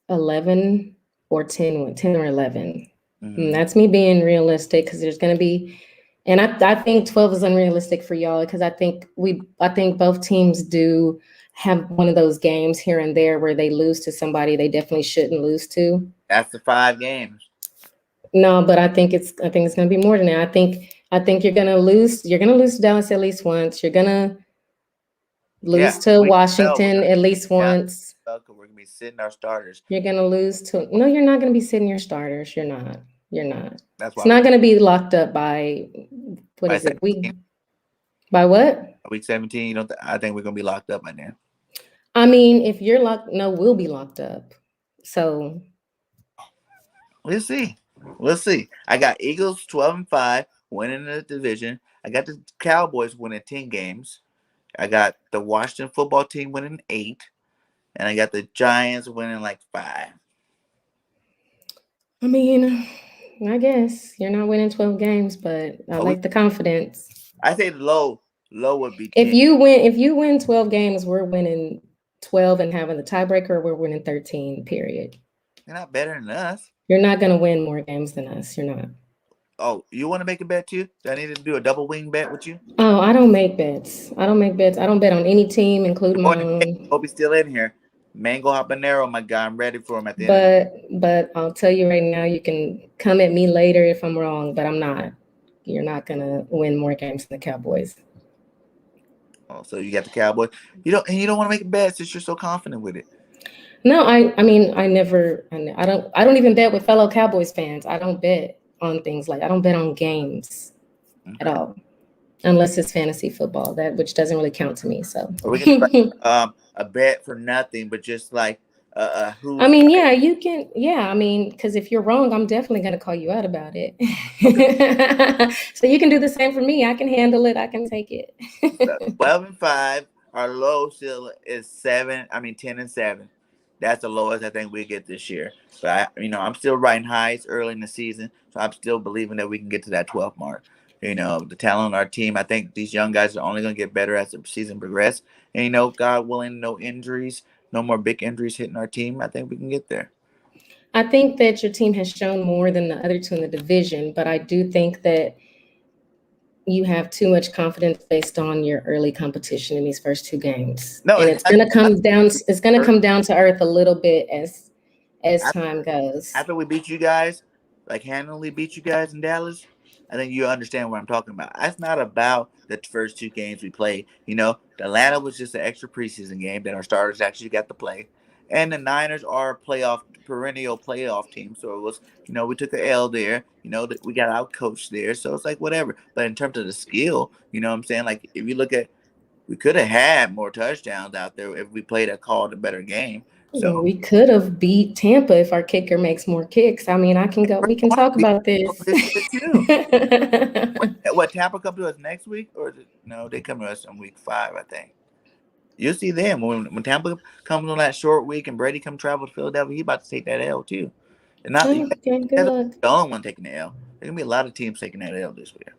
11 or 10 or 11. And that's me being realistic because there's going to be, and I think 12 is unrealistic for y'all because I think both teams do have one of those games here and there where they lose to somebody they definitely shouldn't lose to. That's the 5 games. No, but I think it's going to be more than that. I think you're going to lose. You're going to lose to Dallas at least once. You're going to lose to Washington at least once. We're going to be sitting our starters. You're going to lose to, no, you're not going to be sitting your starters. You're not. That's why it's not going to be locked up by, what is it? By what? Week 17, I think we're going to be locked up by then. I mean, if you're locked, no, we'll be locked up. So. We'll see. I got Eagles 12-5 winning the division. I got the Cowboys winning 10 games. I got the Washington football team winning 8. And I got the Giants winning like 5. I mean, I guess you're not winning 12 games, but I like the confidence. I say the low would be 10. If you win 12 games, we're winning 12 and having the tiebreaker, or we're winning 13, period. You're not better than us. You're not going to win more games than us. You're not. Oh, you want to make a bet too? Do I need to do a double wing bet with you? Oh, I don't make bets. I don't bet on any team, including my own. Hope he's still in here. Mango habanero, my guy. I'm ready for him at the end. But I'll tell you right now, you can come at me later if I'm wrong, but I'm not. You're not going to win more games than the Cowboys. Oh, so you got the Cowboys. You don't want to make bets since you're so confident with it. No, I mean, I don't even bet with fellow Cowboys fans. I don't bet on things I don't bet on games at all, unless it's fantasy football, which doesn't really count to me. So we can a bet for nothing, but just like who. I mean, yeah, you can. Yeah, I mean, because if you're wrong, I'm definitely going to call you out about it. So you can do the same for me. I can handle it. I can take it. 12-5. Our low still is 10-7. That's the lowest I think we get this year. But I'm still riding highs early in the season, so I'm still believing that we can get to that 12 mark. The talent on our team, I think these young guys are only going to get better as the season progresses. And God willing, no injuries, no more big injuries hitting our team. I think we can get there. I think that your team has shown more than the other two in the division, but I do think that you have too much confidence based on your early competition in these first 2 games. No, and it's going to come down. It's going to come down to earth a little bit as time goes. After we beat you guys, handily beat you guys in Dallas, I think you understand what I'm talking about. That's not about the first two games we played. Atlanta was just an extra preseason game that our starters actually got to play. And the Niners are a perennial playoff team. So it was, we took an L there. We got out coached there. So it's like whatever. But in terms of the skill, what I'm saying? Like if you look at, we could have had more touchdowns out there if we played a better game. Well, So we could have beat Tampa if our kicker makes more kicks. I mean, we can talk about this. this year too. What Tampa come to us next week, or is it, no? They come to us in week 5, I think. You'll see them when Tampa comes on that short week and Brady come travel to Philadelphia. He about to take that L too. And not Oh, okay, good luck. the only one taking the L. There's gonna be a lot of teams taking that L this year.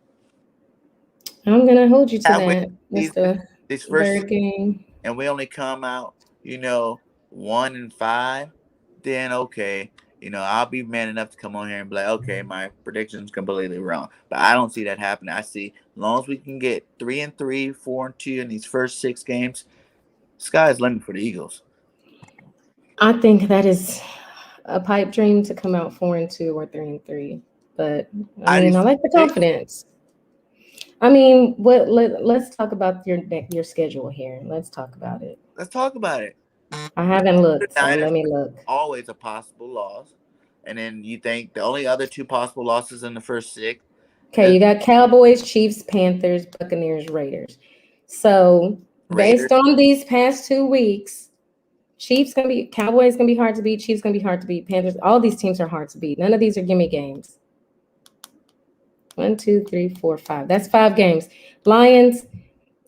I'm gonna hold you to I win that, Mr. these first, Birdgang. and we only come out, 1-5. Then okay, I'll be man enough to come on here and be like, okay, my prediction's completely wrong. But I don't see that happening. I see as long as we can get 3-3, 4-2 in these first 6 games, sky's limit for the Eagles. I think that is a pipe dream to come out 4-2 or 3-3. But I mean, I like the confidence. I mean, let's talk about your schedule here. Let's talk about it. Let's talk about it. I haven't looked, so let me look. Always a possible loss. And then you think the only other 2 possible losses in the first 6. Okay, you got Cowboys, Chiefs, Panthers, Buccaneers, Raiders. So based on these past 2 weeks, Cowboys gonna be hard to beat, Chiefs gonna be hard to beat, Panthers, all these teams are hard to beat. None of these are gimme games. 1, 2, 3, 4, 5. That's 5 games. Lions,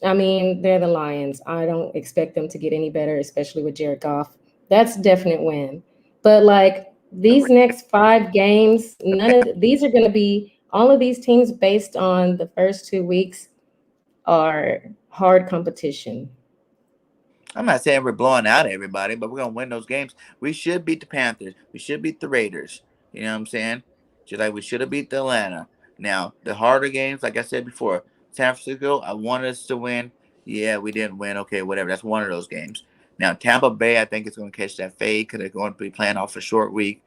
I mean, they're the Lions. I don't expect them to get any better, especially with Jared Goff. That's a definite win. But like these next 5 games, these are going to be, all of these teams based on the first 2 weeks are hard competition. I'm not saying we're blowing out everybody, but we're going to win those games. We should beat the Panthers. We should beat the Raiders. You know what I'm saying? Just like we should have beat the Atlanta. Now, the harder games, like I said before, San Francisco, I wanted us to win. Yeah, we didn't win. Okay, whatever. That's one of those games. Now, Tampa Bay, I think is going to catch that fade because they're going to be playing off a short week,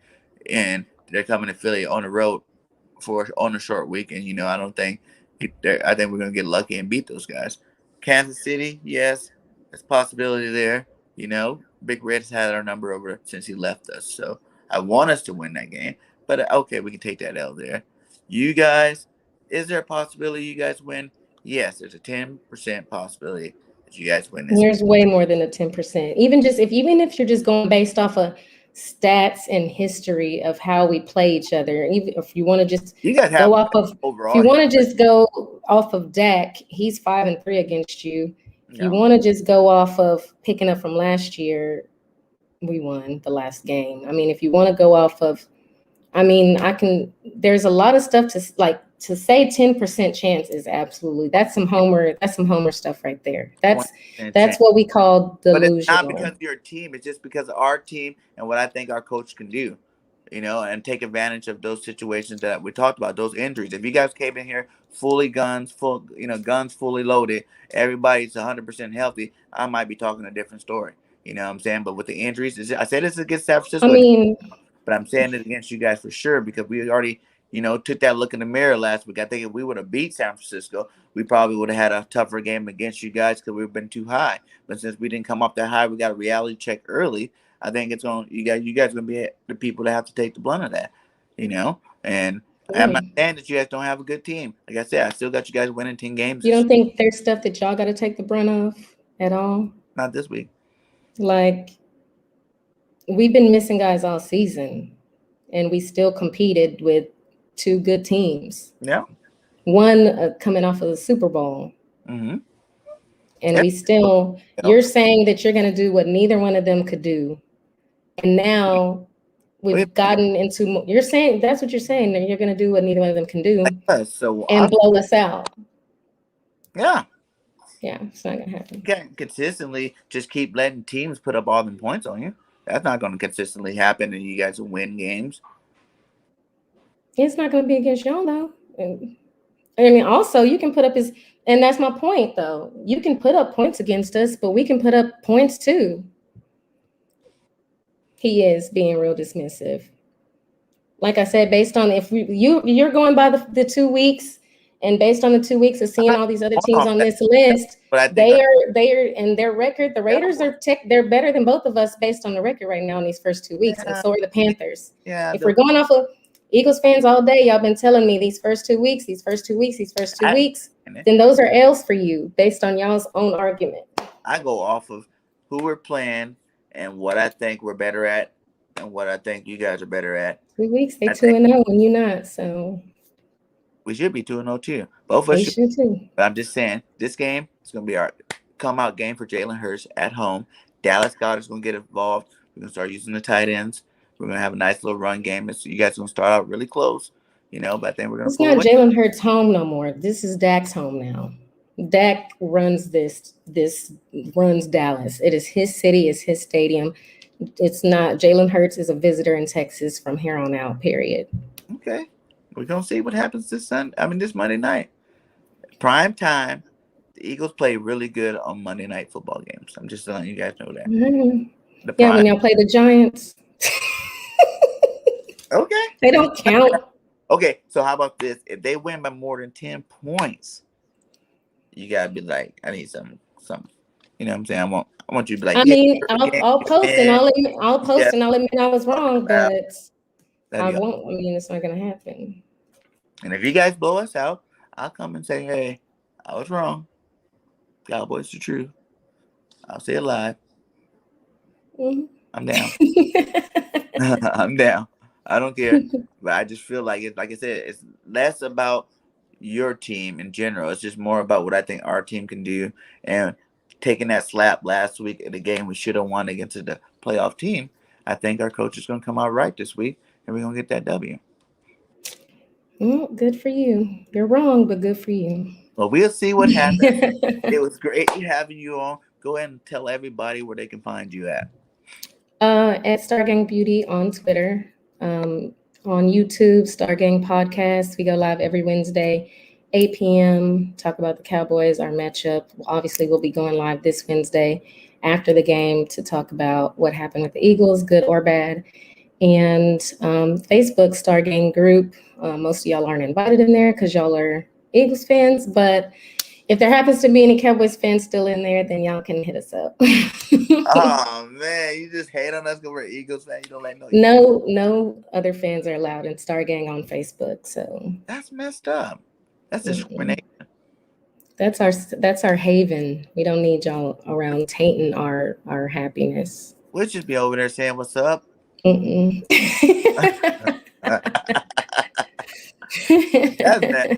and they're coming to Philly on the road on a short week. And I don't think I think we're going to get lucky and beat those guys. Kansas City, yes, there's possibility there. Big Red's had our number over since he left us, so I want us to win that game. But okay, we can take that L there. You guys, is there a possibility you guys win? Yes, there's a 10% possibility that you guys win this. There's way more than a 10%. Even if you're just going based off of stats and history of how we play each other, even if you want to just go off of overall, if you want to just go off of Dak, he's 5-3 against you. If you want to just go off of picking up from last year, we won the last game. I mean, if you want to go off of, there's a lot of stuff to say 10% chance is absolutely, that's some homer stuff right there. That's what we call delusional. But it's not because of your team, it's just because of our team and what I think our coach can do, and take advantage of those situations that we talked about, those injuries. If you guys came in here guns fully loaded, everybody's 100% healthy, I might be talking a different story. You know what I'm saying? But with the injuries, I said this against San Francisco. But I'm saying it against you guys for sure because we already, took that look in the mirror last week. I think if we would have beat San Francisco, we probably would have had a tougher game against you guys because we've been too high. But since we didn't come up that high, we got a reality check early. I think it's on you guys. You guys are gonna be the people that have to take the blunt of that, And I'm not saying that you guys don't have a good team. Like I said, I still got you guys winning 10 games. You don't think there's stuff that y'all got to take the brunt of at all? Not this week. Like, we've been missing guys all season, and we still competed with 2 good teams. Yeah. One coming off of the Super Bowl. Mm-hmm. And we still, you're saying that you're going to do what neither one of them could do. And now we've gotten into, you're saying, that's what you're saying, that you're going to do what neither one of them can do and blow us out. Yeah. Yeah, it's not going to happen. You can't consistently just keep letting teams put up all them points on you. That's not going to consistently happen, and you guys will win games. It's not going to be against y'all, though. Also, you can put up and that's my point, though. You can put up points against us, but we can put up points, too. He is being real dismissive. like I said, based on if you're going by the 2 weeks, and based on the 2 weeks of I'm seeing not all these other going teams off on that, this list, but I think they are and their record. The Raiders Cowboys. are they're better than both of us based on the record right now in these first 2 weeks, and Yeah, so are the Panthers. yeah. If we're going off of Eagles fans all day, y'all been telling me these first 2 weeks, these first 2 weeks, these first two I, weeks, then those are L's for you based on y'all's own argument. I go off of who we're playing and what I think we're better at, and what I think you guys are better at. 2 weeks, they I two think and zero, and you not. So we should be 2-0 too. Both of us we should. should too. But I'm just saying, this game is going to be our come out game for Jalen Hurts at home. Dallas Goddard's going to get involved. We're going to start using the tight ends. We're going to have a nice little run game. So you guys are going to start out really close, but I think we're going to It's pull not away. Jalen Hurts' home no more. This is Dak's home now. Dak runs this runs Dallas. It is his city, it's his stadium. It's not Jalen Hurts is a visitor in Texas from here on out, period. Okay. We're going to see what happens this Monday night. Prime time. The Eagles play really good on Monday night football games. I'm just letting you guys know that. Mm-hmm. The Yeah, prime. when y'all play the Giants, Okay. they don't count. Okay. So how about this? If they win by more than 10 points, you gotta be like, I need some. You know what I'm saying? I want you to be like, I yeah, mean, again, I'll post and man. I'll Yeah, post and I'll admit I was wrong, but that'd I be awesome. won't. I mean, it's not gonna happen. And if you guys blow us out, I'll come and say, hey, I was wrong. Cowboys the truth. I'll say it live. Mhm. I'm down. I'm down. I don't care. But I just feel like like I said, it's less about your team in general. It's just more about what I think our team can do. And taking that slap last week in the game we should have won against the playoff team, I think our coach is going to come out right this week, and we're going to get that W. Well, good for you. You're wrong, but good for you. Well, we'll see what happens. It was great having you on. Go ahead and tell everybody where they can find you at. At Stargang Beauty on Twitter, on YouTube, Stargang Podcast. We go live every Wednesday, 8 p.m. Talk about the Cowboys, our matchup. Obviously, we'll be going live this Wednesday after the game to talk about what happened with the Eagles, good or bad. And Facebook Stargang group. Most of y'all aren't invited in there because y'all are Eagles fans, but if there happens to be any Cowboys fans still in there, then y'all can hit us up. Oh man, you just hate on us because we're Eagles fan. You don't let no Eagles. No other fans are allowed in Stargang on Facebook. So That's messed up. That's mm-mm. discrimination. That's our haven. We don't need y'all around tainting our happiness. We'll just be over there saying what's up. Mm-mm. That's bad.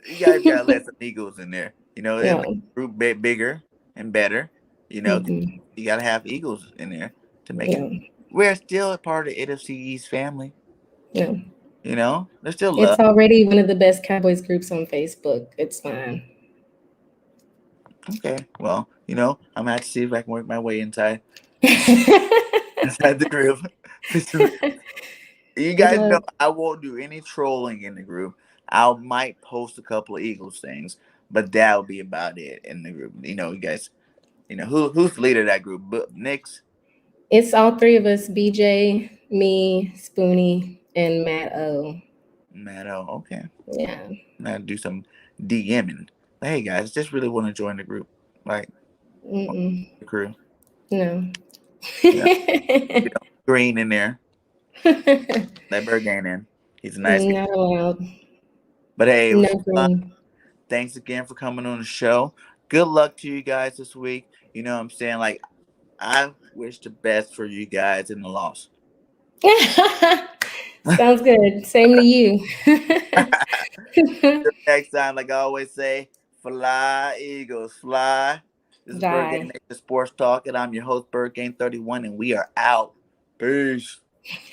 You guys gotta let some Eagles in there. It No. make the group bigger and better. Mm-mm. You gotta have Eagles in there to make it. No. We're still a part of the NFC East family. No. There's still It's love. already one of the best Cowboys groups on Facebook. It's fine. Okay, well, I'm gonna have to see if I can work my way inside the group. You Good guys know luck. I won't do any trolling in the group. I might post a couple of Eagles things, but that will be about it in the group. You guys. Who's the leader of that group? Nick's. It's all three of us, BJ, me, Spoonie, and Matt O. Matt, oh, okay. Yeah. I'm gonna do some DMing. But hey guys, just really want to join the group. Like Mm-mm. the crew. No. Yeah. Green in there. Let Birdgang in. He's a nice guy. Not allowed. But hey, it No was fun. green. Thanks again for coming on the show. Good luck to you guys this week. You know what I'm saying? Like, I wish the best for you guys in the loss. Sounds good. Same to you. Next time, like I always say, fly, Eagles, fly. This is Birdgang Bye. Nation Sports Talk, and I'm your host, Birdgang31, and we are out. Peace.